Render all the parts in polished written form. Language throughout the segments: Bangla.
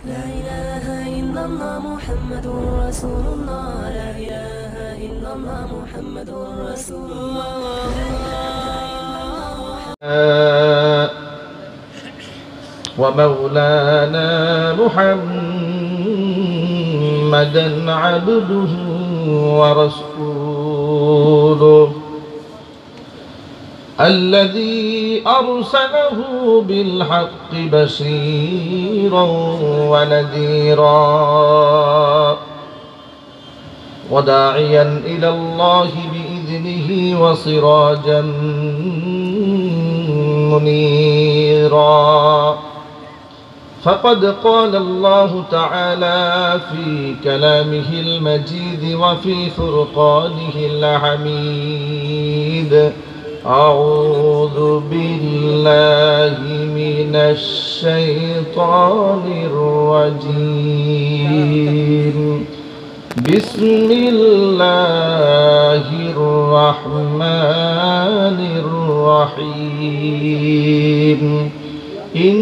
لا إله إلا الله محمد رسول الله لا إله إلا الله محمد رسول الله ومولانا محمدا عبده ورسوله الذي أرسله بالحق بشيرا ونذيرا وداعيا إلى الله بإذنه وسراجا منيرا فقد قال الله تعالى في كلامه المجيد وفي فرقانه الحميد أعوذ بالله من الشيطان الرجيم بسم الله الرحمن الرحيم إن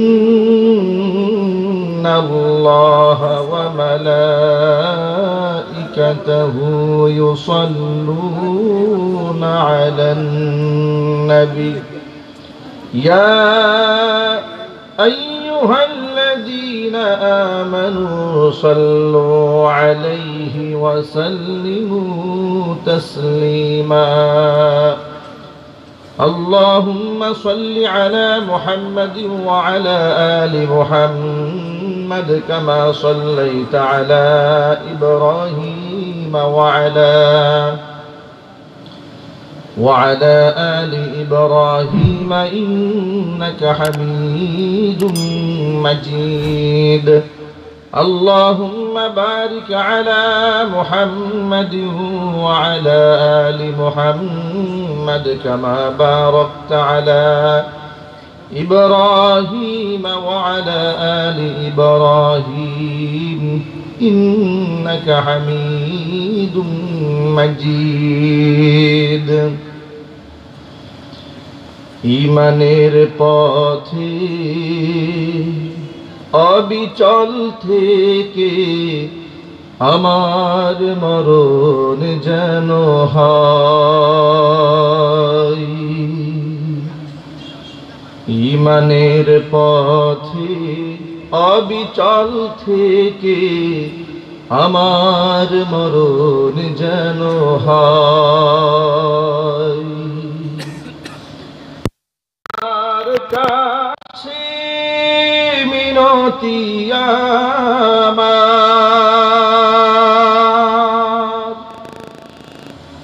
الله وملائكته يصلون على النبي يا أيها الذين آمنوا صلوا عليه وسلموا تسليما اللهم صل على محمد وعلى آل محمد كما صليت على إبراهيم وعلى آل إبراهيم إنك حميد مجيد اللهم بارك على محمد وعلى آل محمد كما باركت على إبراهيم وعلى آل إبراهيم إنك حميد مجيد ঈমানের পথে অবিচল থেকে আমার মরণ যেন হয় ঈমানের পথে অবিচল থেকে আমার মরণ যেন হয় আর কাছে মিনতি আমার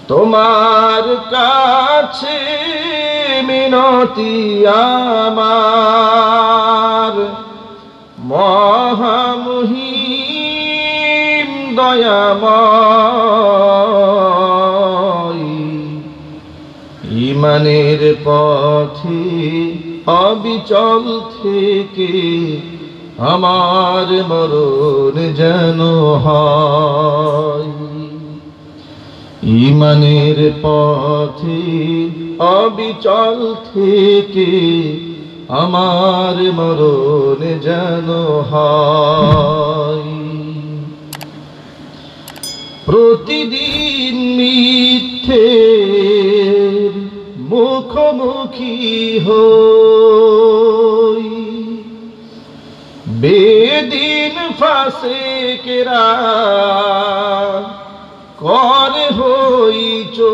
তোমার কাছে মিনতি আমার মহামহিম দয়াময় ঈমানের পথে অবিচল থেকে আমার মরণ যেন হয় ঈমানের পথে অবিচল থেকে আমার মরণ যেন হয় প্রতিদিন মিথ্যে মুখোমুখি হই বেদিন ফাসিকরা করে হইচই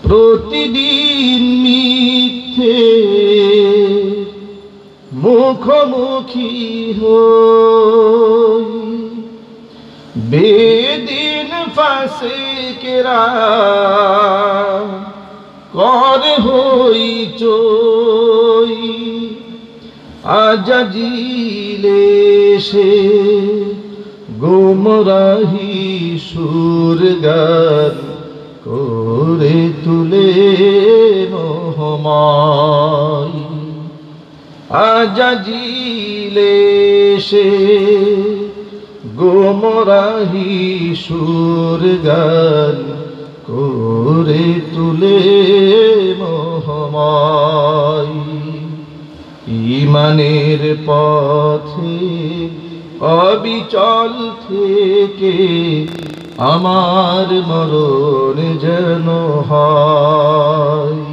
প্রতিদিন মিথ্যে মুখোমুখি হই বেদিন ফাসিকরা করে হইচই আজাজিলে সে গুমরাহি সুর গান করে তুলে মোহময় আজাজিলে সে গুমরাহি সুর গান করে তুলে মোহময় ঈমানের পথে অবিচল থেকে আমার মরণ যেন হয়।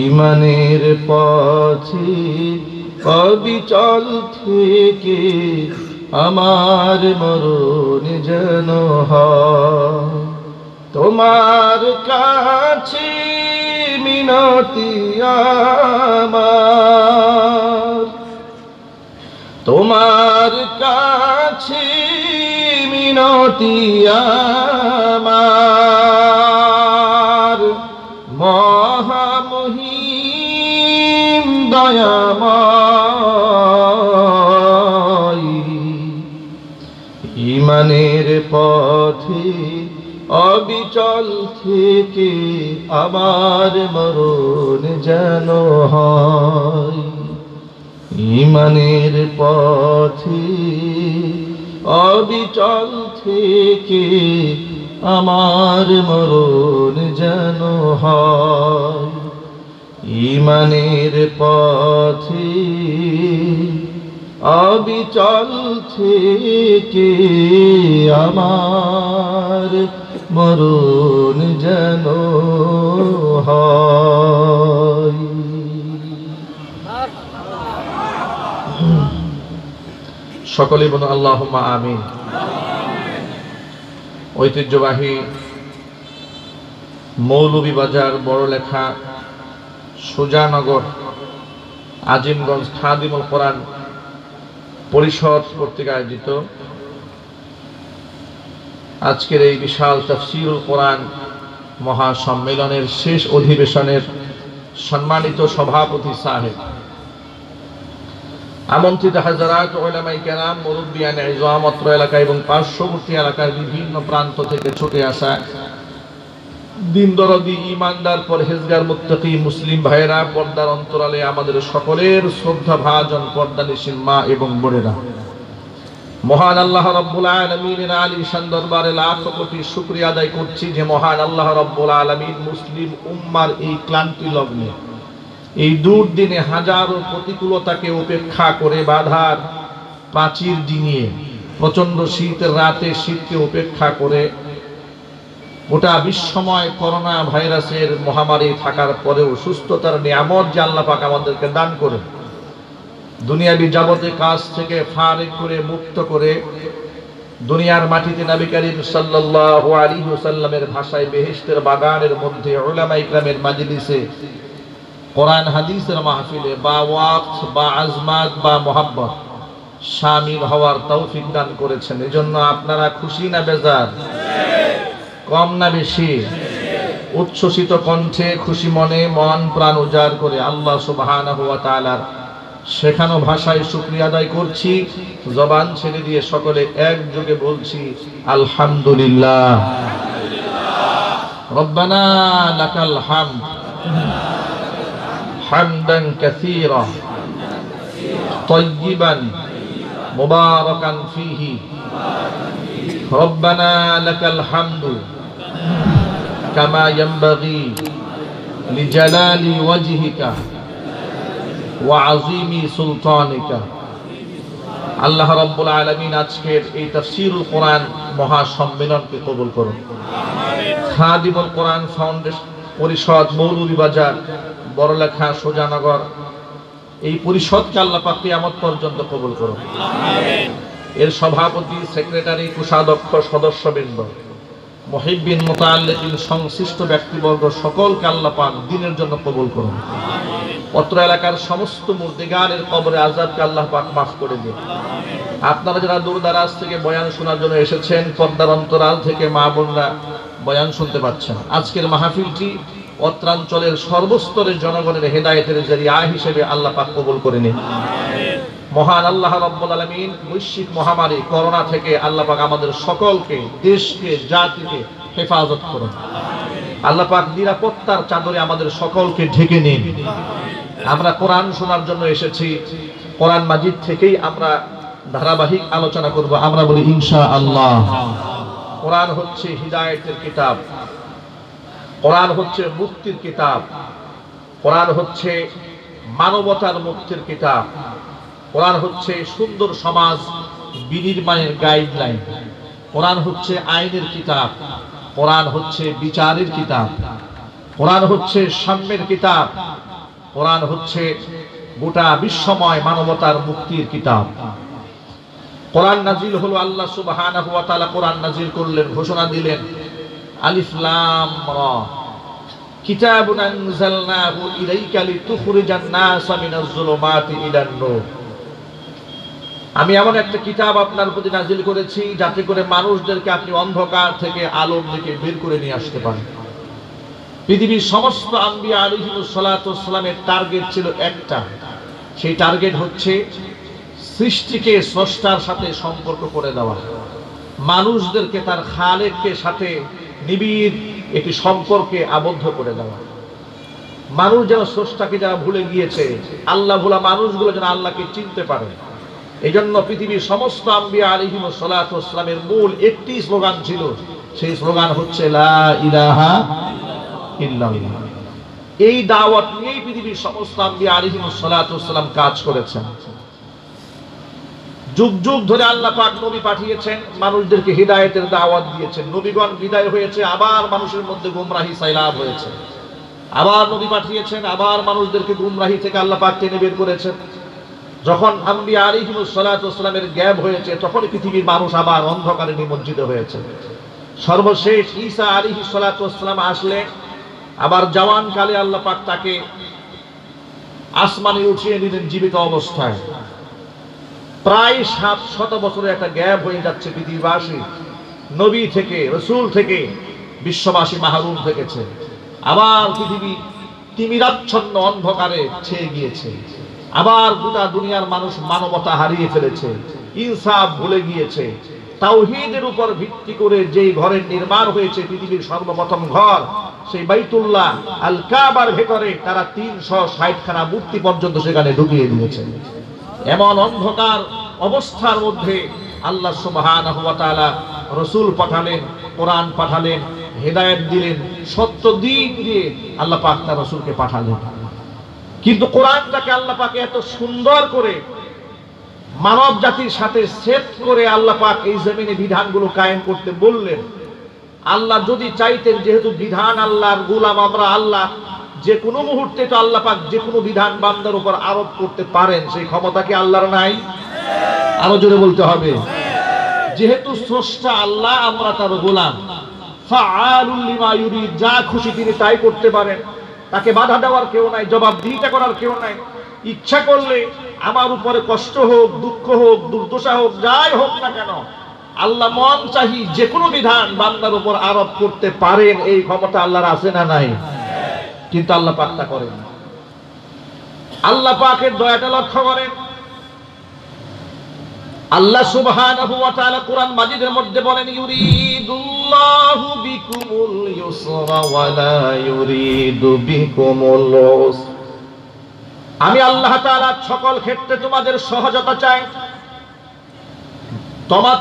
ঈমানের পথে অবিচল থেকে আমার মরণ যেন হয়। তোমার কাছে মিনতি আমার, তোমার কাছে মিনতি আমার, মহামহিম দয়াময়। ঈমানের পথে অবিচল থেকে আমার মরণ যেন হয়। ঈমানের পথে অবিচল থেকে আমার মরণ যেন হয়। ঈমানের পথে অবিচল থেকে আমার মরণ যেন হয়। সকলে বলুন আল্লাহুম্মা আমিন। ঐতিহ্যবাহী মৌলভীবাজার বড়লেখা সুজানগর আজিমগঞ্জ খাদিমুল কোরআন পরিষদ কর্তৃক আয়োজিত আজকের এই বিশাল তাফসীরুল কোরআন মহাসম্মেলনের শেষ অধিবেশনের সম্মানিত সভাপতি সাহেব, আমন্ত্রিত হাজারাত উলামায়ে কেরাম, মুরব্বিয়ানে ইজম, অত্র এলাকা এবং পার্শ্ববর্তী এলাকার বিভিন্ন প্রান্ত থেকে ছুটে আসা দিন দরদি, ইমানদার, পরহেজগার, মুত্তাকি মুসলিম ভাইয়েরা, পর্দার অন্তরালে আমাদের সকলের শ্রদ্ধা ভাজন পর্দানিশীন মা এবং বোনেরা, মহান আল্লাহ রাব্বুল আলামিনের আলিশান দরবারে লাখ কোটি শুকরিয়া আদায় করছি যে মহান আল্লাহ রাব্বুল আলামিন মুসলিম উম্মার এই ক্লান্তি লগ্নে, এই দুর্দিনে হাজারো প্রতিকূলতাকে উপেক্ষা করে, বাধার প্রাচীর ডিঙিয়ে, প্রচন্ড শীতের রাতে শীতকে উপেক্ষা করে, গোটা বিশ্বময় করোনা ভাইরাসের মহামারী থাকার পরেও সুস্থতার নিয়ামত যে আল্লাহ পাক আমাদেরকে দান করে, দুনিয়াবি যাবতীয় কাজ থেকে ফারিগ করে, মুক্ত করে, দুনিয়ার মাটিতে নবী করিম সাল্লাল্লাহু আলাইহি ওয়াসাল্লামের ভাষায় বেহেশতের বাগানের মধ্যে উলামায়ে ইকরামের মাজলিসে, কোরআন হাদিসের মাহফিলে বা ওয়াক্ত বা আজমাত বা মোহাব্বত শামিল হওয়ার তৌফিক দান করেছেন। এজন্য আপনারা খুশি না বেজার? কম না বেশি? উচ্ছ্বসিত কণ্ঠে, খুশি মনে, মন প্রাণ উজাড় করে আল্লাহ সুবহানাহু ওয়া তাআলার শেখানো ভাষায় শুকরিয়া আদায় করছি। জবান ছেড়ে দিয়ে সকলে একযোগে বলছি আলহামদুলিল্লাহ। রব্বানা লাকাল হামদ হামদান কাসীরা তাইয়িবান মুবারাকান ফীহি। রব্বানা লাকাল হামদু কামা ইয়ানবাগী লিজালালি ওয়াজহিকা ওয়া আযীমি সুলতানিকা। আল্লাহ রাব্বুল আলামিন আজকের এই তাফসীরুল কোরআন মহাসম্মেলনকে কবুল করুন। খাদিমুল কোরআন ফাউন্ডেশন পরিষদ মৌলভীবাজার বড়লেখা সুজানগর, এই পরিষদকে আল্লাহ পাক কিয়ামত পর্যন্ত কবুল করুন। এর সভাপতি, সেক্রেটারি, কোষাধ্যক্ষ, সদস্যবৃন্দ, মুহিব্বিন, মুতাআল্লিকিন, সংশ্লিষ্ট ব্যক্তিবর্গ সকলকে আল্লাহ পাক দ্বীনের জন্য কবুল করুন। অত্র এলাকার সমস্ত মুর্দিগানের কবরে আযাবকে আল্লাহ পাক মাফ করে দিন। আপনারা যারা দূর দারাজ থেকে বয়ান শোনার জন্য এসেছেন, পর্দার অন্তরাল থেকে মা বোনরা বয়ান শুনতে পাচ্ছেন, আজকের মাহফিলটি অত্রাঞ্চলের সর্বস্তরের জনগণের হেদায়েতের জরিয়া হিসেবে আল্লাহ পাক কবুল করে নিন। মহান আল্লাহ রাব্বুল আলামিন বৈশ্বিক মহামারী করোনা থেকে আল্লাহ পাক আমাদের সকলকে, দেশকে, জাতিকে হেফাজত করুন। আল্লাহ পাক নিরাপত্তার চাদরে আমাদের সকলকে ঢেকে নিন। আমরা কোরআন শোনার জন্য এসেছি, কোরআন মাজিদ থেকেই আমরা ধারাবাহিক আলোচনা করব। আমরা বলি ইনশাআল্লাহ। কোরআন হচ্ছে হিদায়াতের কিতাব, কোরআন হচ্ছে মুক্তির কিতাব, কোরআন হচ্ছে মানবতার মুক্তির কিতাব। কোরআন হচ্ছে সুন্দর সমাজ বিনির্মাণের গাইডলাইন। কোরআন হচ্ছে আইনের কিতাব। কোরআন হচ্ছে বিচারের কিতাব। কোরআন হচ্ছে সাম্যের কিতাব। কোরআন হচ্ছে গোটা বিশ্বময় মানবতার মুক্তির কিতাব। কোরআন নাজিল হলো, আল্লাহ সুবহানাহু ওয়া তাআলা কোরআন নাজিল করলেন, ঘোষণা দিলেন আলিফ লাম রা কিতাবুন আনজালনাহু ইলাইকা লিতুখরিজান নাসা মিনাজ যুলুমাতি ইলান নূর। আমি এমন একটা কিতাব আপনার প্রতি নাজিল করেছি যাতে করে মানুষদেরকে আপনি অন্ধকার থেকে আলোর দিকে বের করে নিয়ে আসতে পারেন। পৃথিবীর সমস্ত আম্বিয়া আলাইহিমুস সালাতু ওয়াস সালামের টার্গেট ছিল একটা, সেই টার্গেট হচ্ছে সৃষ্টিকে স্রষ্টার সাথে সম্পর্ক করে দেওয়া, মানুষদেরকে তার খালেককে সাথে নিবিড় একটি সম্পর্কে আবদ্ধ করে দেওয়া। মানুষ যেন স্রষ্টাকে যারা ভুলে গিয়েছে, আল্লাহ ভোলা মানুষগুলো যেন আল্লাহকে চিনতে পারে। এই জন্য পৃথিবীর সমস্ত আম্বিয়া আলাইহিমুস সালাতু ওয়াস সালামের মূল একটি স্লোগান ছিল, সেই স্লোগান হচ্ছে লা ইলাহা ইল্লাল্লাহ। এই দাওয়াত নিয়েই পৃথিবীর সমস্ত আম্বিয়া আলাইহিমুস সালাতু ওয়াস সালাম কাজ করেছেন। যুগ যুগ ধরে আল্লাহ পাক নবী পাঠিয়েছেন, মানুষদেরকে হিদায়াতের দাওয়াত দিয়েছেন। নবীগণ বিদায় হয়েছে, আবার মানুষের মধ্যে গুমরাহি সাইলাব হয়েছে। আবার নবী পাঠিয়েছেন, আবার মানুষদেরকে গুমরাহি থেকে আল্লাহ পাক টেনে বের করেছেন। যখন আম্বিয়া আলাইহিমুস সালাতু ওয়াস সালামের গ্যাপ হয়েছে, তখন পৃথিবীর মানুষ আবার অন্ধকারে নিমজ্জিত হয়েছে। সর্বশেষ ঈসা আলাইহিস সালাতু ওয়াস সালাম আসলে আবার জওয়ান কালে আল্লাহ পাক তাকে আসমানে উঠিয়ে নিলেন জীবিত অবস্থায়। প্রায় 700 বছরের একটা গ্যাপ হয়ে যাচ্ছে পৃথিবীবাসী নবী থেকে, রাসূল থেকে, বিশ্ববাসী মাহরুম থেকেছে। আবার পৃথিবী তিমিরাচ্ছন্ন অন্ধকারে ছেয়ে গিয়েছে। আবার গোটা দুনিয়ার মানুষ মানবতা হারিয়ে ফেলেছে, ইনসাফ ভুলে গিয়েছে। তাওহীদের উপর ভিত্তি করে যেই ঘরের নির্মাণ হয়েছে, পৃথিবীর সর্বপ্রথম ঘর, সেই বাইতুল্লাহ আল কাবার ভেতরে তারা 360খানা মূর্তি পর্যন্ত সেখানে ঢুকিয়ে দিয়েছে। এমন অন্ধকার অবস্থার মধ্যে আল্লাহ সুবহানাহু ওয়া তাআলা রাসূল পাঠালেন, কোরআন পাঠালেন, হেদায়েত দিলেন, সত্য দিক দিয়ে আল্লাহ পাক তার রাসূলকে পাঠালেন। কিন্তু কোরআনটাকে আল্লাহ পাক এত সুন্দর করে মানব জাতির সাথে সেট করে আল্লাহ পাক এই জমিনে বিধানগুলো কায়েম করতে বললেন। আল্লাহ যদি চাইতেন, যেহেতু বিধান আল্লাহর গোলাম আমরা, আল্লাহ যে কোনো মুহূর্তে তো আল্লাহ পাক যে কোনো বিধান বান্দার উপর আরোপ করতে পারেন, সেই ক্ষমতা কি আল্লাহর নাই? আরো জোরে বলতে হবে। যেহেতু স্রষ্টা আল্লাহ, আমরা তার গোলাম, ফাআলুল লিমা ইউরিদ, যা খুশি তিনি তাই করতে পারেন। তাকে বাধা দেওয়ার কেউ নাই, জবাবদিহিতা করার কেউ নাই। ইচ্ছা করলে আমার উপরে কষ্ট হোক, দুঃখ হোক, দুর্দশা হোক, যাই হোক না কেন, আল্লাহ মন চাহি যে কোনো বিধান বান্দার উপর আরোপ করতে পারেন। এই ক্ষমতা আল্লাহর আছে না নাই? কিন্তু আল্লাহ পাক তা করেন। আল্লাহ পাকের দয়াটা লক্ষ্য করেন। আল্লাহ সুবহানাহু ওয়া তাআলা কোরআন মাজিদের মধ্যে বলেন, ইউরিদুল্লাহু বিকুমুল ইউসরা ওয়া লা ইউরিদু বিকুমুল উসরা। আমি আল্লাহ তাআলা সকল ক্ষেত্রে তোমাদের সহজতা চাই।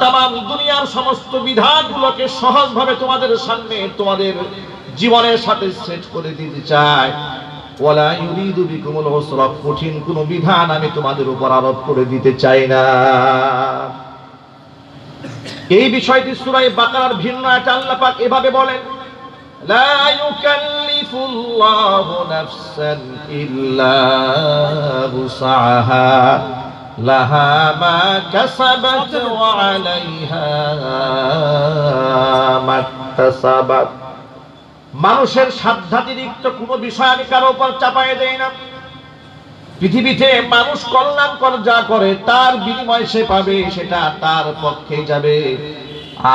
তামাম দুনিয়ার সমস্ত বিধানগুলোকে সহজভাবে তোমাদের সামনে, তোমাদের জীবনের সাথে সেট করে দিতে চাই। ওয়ালা ইউরিদু বিকুমুল উসরা, কঠিন কোনো বিধান আমি তোমাদের উপর আরোপ করে দিতে চাই না। এই বিষয়টি সূরা বাকারার ভিন্ন আয়াতে আল্লাহ পাক এভাবে বলেন, লা ইউকাল্লিফুল্লাহু নাফসান ইল্লা উসআহা লাহা মা কাসাবাত ওয়া আলাইহা মাকতাসাবাত। মানুষের সাধ্যাতিরিক্ত কোনো বিষয় আমি কারো উপর চাপায়ে দেই না। পৃথিবীতে মানুষ কল্যাণকর যা করে তার বিনিময় সে পাবে, সেটা তার পক্ষে যাবে।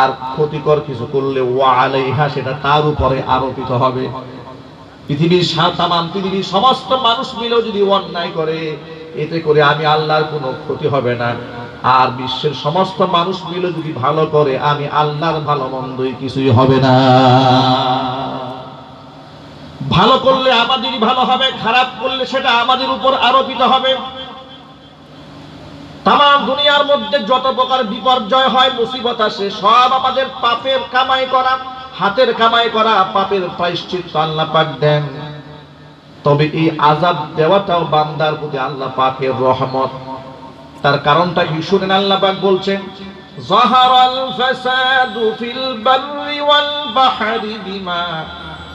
আর ক্ষতিকর কিছু করলে ওয়া আলাইহা, সেটা তার উপরে আরোপিত হবে। পৃথিবীর পৃথিবীর সমস্ত মানুষ মিলেও যদি অন্যায় করে, এতে করে আমি আল্লাহর কোনো ক্ষতি হবে না। আর বিশ্বের সমস্ত মানুষ মিলে যদি ভালো করে, আমি আল্লাহর ভালো মন্দই কিছুই হবে না। ভালো করলে আমাদেরই ভালো হবে, খারাপ করলে সেটা আমাদের উপর আরোপিত হবে। তামাম দুনিয়ার মধ্যে যত প্রকার বিপর্যয় হয়, মুসিবত আসে, সব আমাদের পাপের কামাই করা, হাতের কামাই করা পাপের প্রায়শ্চিত্ত আল্লাহ পাক দেন। তবে এই আযাব দেওয়াটাও বান্দার প্রতি আল্লাহ পাকের রহমত। তার কারণটা কি শুনেন, আল্লাহ পাক বলছেন যাহারাল ফাসাদু ফিল বাররি ওয়াল বাহরি বিমা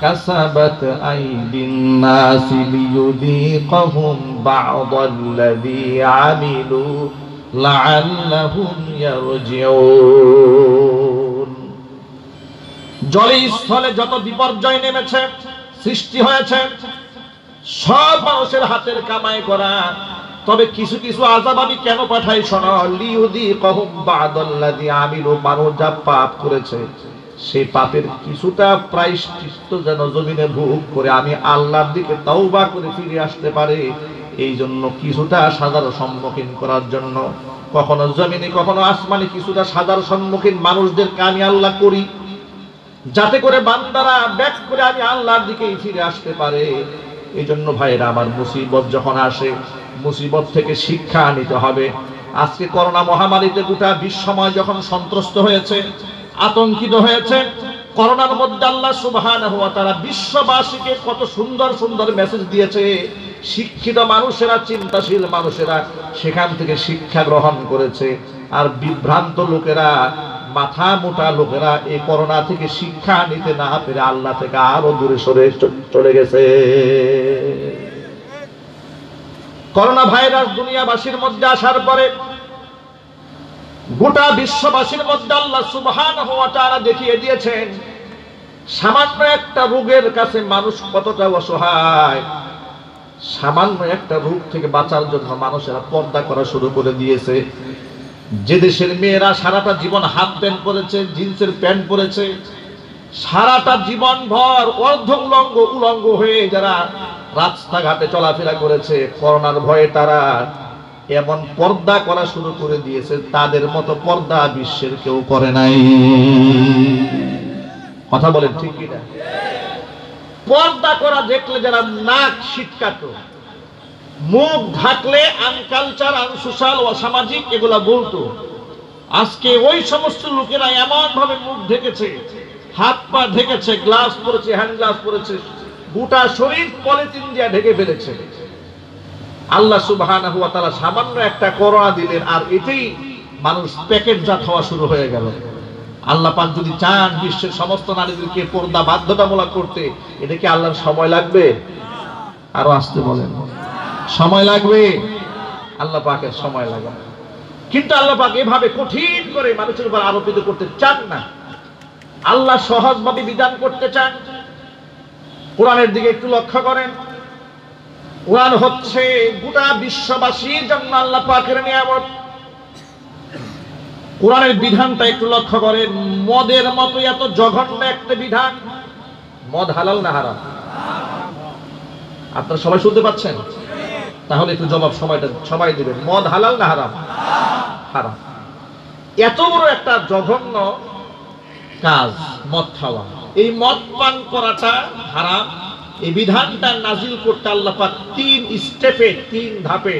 কাসাবাত আইদিন নাস লিয়ুযীকাহুম বা'দাল্লাযী আমিলু লাআল্লাহুম ইয়ারজিউন। জলে স্থলে যত বিপর্যয় নেমেছে, সৃষ্টি হয়েছে, সব মানুষের হাতের কামাই করা। তবে কিছু কিছু আযাব আমি কেন পাঠাই শোনো, লিয়ুযীকাহুম বা'দাল্লাযী আমিলু, মানুষ যা পাপ করেছে সেই পাপের কিছুটা প্রায়শ্চিত্ত যেন জমিনে ভোগ করে আমি আল্লাহর দিকে তওবা করে ফিরে আসতে পারে, এই জন্য কিছুটা সাজার সম্মুখীন করার জন্য কখনো জমিনে কখনো আসমানে কিছুটা সাজার সম্মুখীন মানুষদেরকে আমি আল্লাহ করি, যাতে করে বান্দারা ব্যাক করে আমি আল্লাহর দিকেই ফিরে আসতে পারে। এই জন্য ভাইরা আমার, মুসিবত যখন আসে মুসিবত থেকে শিক্ষা নিতে হবে। আজকে করোনা মহামারীতে গোটা বিশ্বময় যখন সন্ত্রস্ত হয়েছে, আতঙ্কিত হয়েছে, করোনার মধ্যে আল্লাহ সুবহানাহু ওয়া তাআলা বিশ্ববাসীকে কত সুন্দর সুন্দর মেসেজ দিয়েছে। শিক্ষিত মানুষেরা, চিন্তাশীল মানুষেরা সেখান থেকে শিক্ষা গ্রহণ করেছে, আর বিভ্রান্ত লোকেরা, মাথা মোটা লোকেরা এই করোনা থেকে শিক্ষা নিতে না পেরে আল্লাহ থেকে আরো দূরে সরে চলে গেছে। করোনা ভাইরাস দুনিয়াবাসীর মধ্যে আসার পরে গোটা বিশ্ববাসীর মধ্যে আল্লাহ সুবহানাহু ওয়া তাআলা দেখিয়ে দিয়েছেন সামান্য একটা রোগের কাছে মানুষ কতটা অসহায়। সামান্য একটা রোগ থেকে বাঁচার জন্য মানুষেরা পর্দা করা শুরু করে দিয়েছে। যে দেশের মেয়েরা সারাটা জীবন হাফ প্যান্ট পরেছে, জিন্সের প্যান্ট পরেছে, সারাটা জীবন ভর অর্ধ উলঙ্গ হয়ে যারা রাস্তাঘাটে চলাফেরা করেছে, করোনার ভয়ে তারা এমন পর্দা করা শুরু করে দিয়েছে, তাদের মতো পর্দা বিশ্বের কেউ করে নাই। কথা বলেন ঠিক কি না? পর্দা করা দেখলে যারা নাক শিটকাত, মুখ ঢাকলে আনকালচার, আনসোশাল, অসামাজিক এগুলা বলতো, আজকে ওই সমস্ত লোকেরা এমন ভাবে মুখ ঢেকেছে, হাত পা ঢেকেছে, গ্লাস পরেছে, হ্যান্ড গ্লাস পরেছে, গোটা শরীর পলিথিন দিয়ে ঢেকে ফেলেছে। আল্লাহ সুবহানাহু ওয়া তাআলা সামান্য একটা করোনা দিলেন, আর এতেই মানুষ প্যাকেটজাত হওয়া শুরু হয়ে গেল। আল্লাহ পাক যদি চান বিশ্বের সমস্ত নারীদেরকে পর্দা বাধ্যতামূলক করতে, এটা কি আল্লাহর সময় লাগবে? আরো আসতে বলেন, সময় লাগবে? আল্লাহ পাকের সময় লাগে, কিন্তু আল্লাহ পাক এভাবে কঠিন করে মানুষের উপর আরোপিত করতে চান না। আল্লাহ সহজভাবে বিধান করতে চান। কোরআনের দিকে একটু লক্ষ্য করেন। কোরআন হচ্ছে গোটা বিশ্ববাসীর জন্য আল্লাহ পাকের নিয়ামত। কোরআনের বিধানটা একটু লক্ষ্য করেন। মদের মতো এত জঘন্য একটা বিধান। মদ হালাল না হারাম? আপনারা সবাই শুনতে পাচ্ছেন? তাহলে একটু জবাব সময়টা সবাই দিবেন। মদ হালাল না হারাম? হারাম। এত বড় একটা জঘন্য কাজ মদ খাওয়া, এই মদ পান করাটা হারাম। এই বিধানটা নাজিল করতে আল্লাহ পাক 3 স্টেপে, 3 ধাপে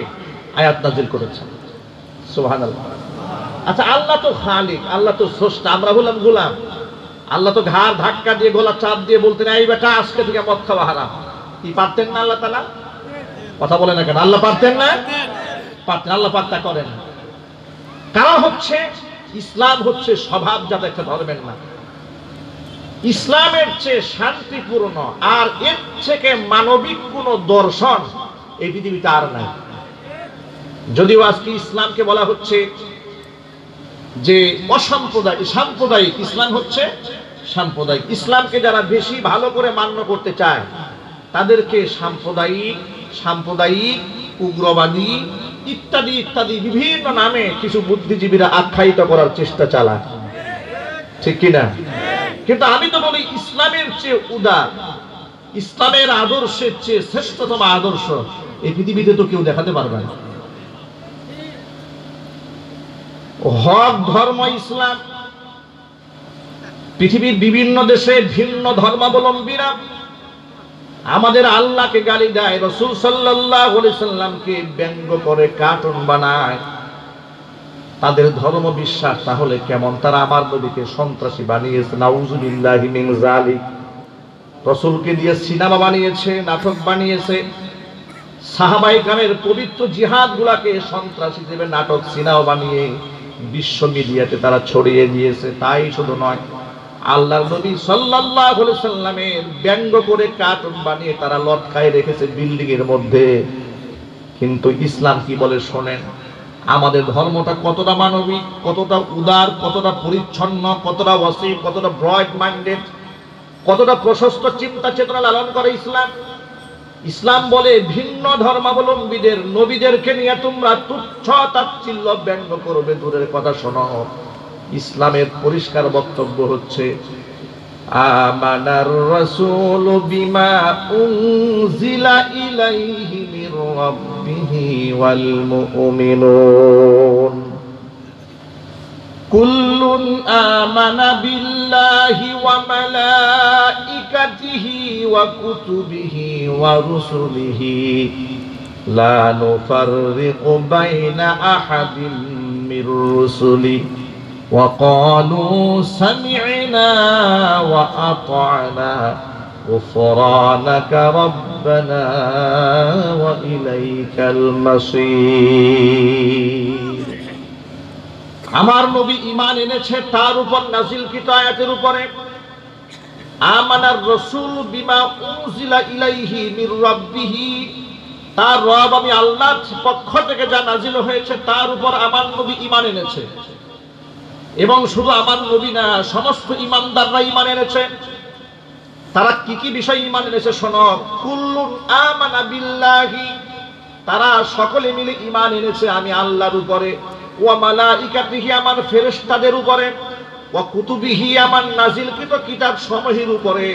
আয়াত নাজিল করেছেন। সুবহানাল্লাহ। আচ্ছা, আল্লাহ তো খালিক, আল্লাহ তো স্রষ্টা, আমরা হলাম গোলাম। আল্লাহ তো ঘাড় ধাক্কা দিয়ে, গলা চাপ দিয়ে বলতেন এই বেটা আজকে থেকে মদ খাওয়া হারাম। কি পারতেন না আল্লাহ তাআলা? কথা বলে না কেন? আল্লাহ পারতেন না? পারতেন। আল্লাহ পাক তা করেন। কারণ হচ্ছে ইসলাম হচ্ছে স্বভাবজাত একটা ধর্মের নাম। ইসলামের চেয়ে শান্তিপূর্ণ আর এর থেকে মানবিক কোন দর্শন এই পৃথিবীতে আর নাই। যদিও আজকে ইসলামকে বলা হচ্ছে যে সাম্প্রদায়িক, ইসলাম হচ্ছে সাম্প্রদায়িক। ইসলামকে যারা বেশি ভালো করে মান্য করতে চায় তাদেরকে সাম্প্রদায়িক, উগ্রবাদী ইত্যাদি ইত্যাদি বিভিন্ন নামে কিছু বুদ্ধিজীবীরা আখ্যায়িত করার চেষ্টা চালায়, ঠিক কিনা? কিন্তু আমি তো বলি ইসলামের চেয়ে উদার, ইসলামের আদর্শের চেয়ে শ্রেষ্ঠতম আদর্শ এই পৃথিবীতে তো কেউ দেখাতে পারবে না। হক ধর্ম ইসলাম। পৃথিবীর বিভিন্ন দেশে ভিন্ন ধর্মাবলম্বীরা আমাদের আল্লাহকে গালি দেয়, রাসূল সাল্লাল্লাহু আলাইহি সাল্লামকে ব্যঙ্গ করে কার্টুন বানায়। তাদের ধর্ম বিশ্বাস তাহলে কেমন? তারা আমার নবীকে সন্ত্রাসী বানিয়েছে, নাউযুবিল্লাহি মিন যালিক। রাসূলকে দিয়ে সিনেমা বানিয়েছে, নাটক বানিয়েছে, সাহাবায়ে কেরামের পবিত্র জিহাদ গুলাকে সন্ত্রাসী হিসেবে নাটক সিনেমা বানিয়ে বিশ্ব মিডিয়াতে তারা ছড়িয়ে দিয়েছে। তাই শুধু নয়, আল্লাহর নবী সাল্লাল্লাহু আলাইহি সাল্লামের ব্যঙ্গ করে কার্টুন বানিয়ে তারা লটকায় রেখেছে বিল্ডিং এর মধ্যে। কিন্তু ইসলাম কি বলে শোনেন, আমাদের ধর্মটা কতটা মানবিক, কতটা উদার, কতটা পরিচ্ছন্ন, কতটা ওয়াসি, কতটা ব্রড মাইন্ডেড, কতটা প্রশস্ত চিন্তা চেতনা লালন করে ইসলাম। ইসলাম বলে ভিন্ন ধর্মাবলম্বীদের নবীদেরকে নিয়ে তোমরা তুচ্ছ তাচ্ছিল্য ব্যঙ্গ করবে, দূরের কথা শোনো। ইসলামের পরিষ্কার বক্তব্য হচ্ছে আমানার রাসূলু বিমা উনজিলা ইলাইহি মির রাব্বিহি ওয়াল মুমিনুন কুল্লুন আমানা বিল্লাহি ওয়া মালাইকাতিহি ওয়া কুতুবিহি ওয়া রুসুলিহি লা নুফাররিকু বাইনা আহাদিন মির রুসুলি ওয়া ক্বালু সামি'না ওয়া আতা'না গুফরানাকা রাব্বানা ওয়া ইলাইকাল মাসীর। আমার নবী ঈমান এনেছে তার উপর নাযিলকৃত আয়াতের উপরে। আমানার রাসূল বিমা উনজিলা ইলাইহি মির রাব্বিহি, তার রব আমি আল্লাহর পক্ষ থেকে যা নাযিল হয়েছে তার উপর আমার নবী ঈমান এনেছে। এবং শুধু আমার নবী না, সমস্ত ঈমানদাররা ঈমান এনেছে। তারা কি কি বিষয় ঈমান এনেছে শোনো। কুল্লুন আমানা বিল্লাহি, তারা সকলে মিলে ঈমান এনেছে আমি আল্লাহর উপরে, ওয়া মালাইকাতিহি আমার ফেরেশতাদের উপরে, ওয়া কুতুবিহি আমার নাজিলকৃত কিতাব সমূহের উপরে।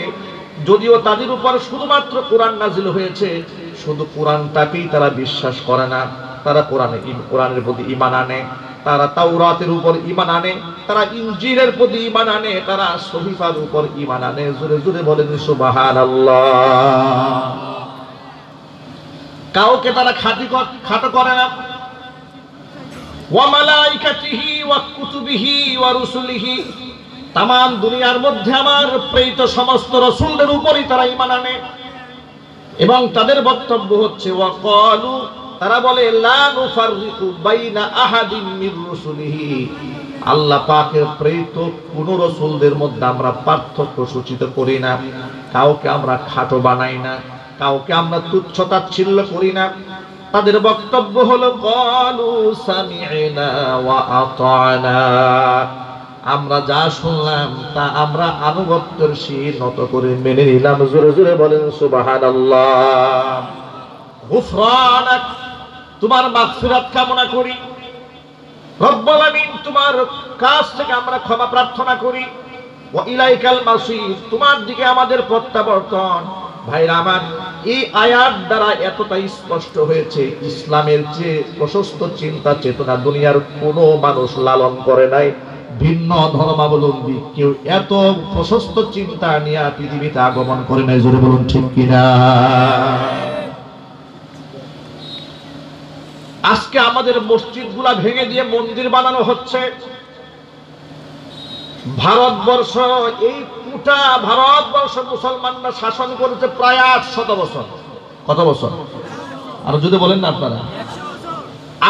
যদিও তাদের উপর শুধুমাত্র কোরআন নাজিল হয়েছে, শুধু কোরআনটাকেই তারা বিশ্বাস করে না, তারা কোরআনের প্রতি ঈমান আনে, তারা তাওরাতের উপর ঈমান আনে, তারা ইনজিলের প্রতি ঈমান আনে, তারা সহিফার উপর ঈমান আনে। জোরে জোরে বলেন সুবহানাল্লাহ। কাউকে তারা খাটো করে না। ওয়া মালাইকাতিহি ওয়া কুতুবিহি ওয়া রুসুলিহি, तमाम দুনিয়ার মধ্যে আমার প্রেরিত সমস্ত রাসূলদের উপরই তারা ঈমান আনে। এবং তাদের বক্তব্য হচ্ছে ওয়া ক্বালু, তারা বলে লা নুফাররিকু বাইনা আহাদিন মির রুসুলিহি, আল্লাহ পাকের প্রেরিত কোন রাসূলদের মধ্যে আমরা পার্থক্য সূচিত করি না, কাউকে আমরা খাটো বানাই না, কাউকে আমরা তুচ্ছ তাচ্ছিল্য করি না। তাদের বক্তব্য হলো ক্বালু সামি'না ওয়া আতা'না, আমরা যা শুনলাম তা আমরা আনুগত্যের শির নত করে মেনে নিলাম। জোরে জোরে বলেন সুবহানাল্লাহ। গুফরানাক, তোমার মাগফিরাত কামনা করি। রব্বুল আমিন, তোমার কাছ থেকে আমরা ক্ষমা প্রার্থনা করি। ওয়া ইলাইকাল মাসির, তোমার দিকে আমাদের প্রত্যাবর্তন। ভাইরা আমার, এই আয়াত দ্বারা এতটাই স্পষ্ট হয়েছে ইসলামের যে প্রশস্ত চিন্তা চেতনা দুনিয়ার কোনো মানুষ লালন করে নাই। ভিন্ন ধর্মাবলম্বী কেউ এত প্রশস্ত চিন্তা নিয়ে পৃথিবীতে আগমন করে নাই। জোরে বলুন ঠিক কিনা। আজকে আমাদের মসজিদগুলা ভেঙে দিয়ে মন্দির বানানো হচ্ছে। ভারতবর্ষ, এই পুটা ভারতবর্ষ মুসলমানরা শাসন করেছে প্রায় 800 বছর। কত বছর? আর যদি বলেন না আপনারা,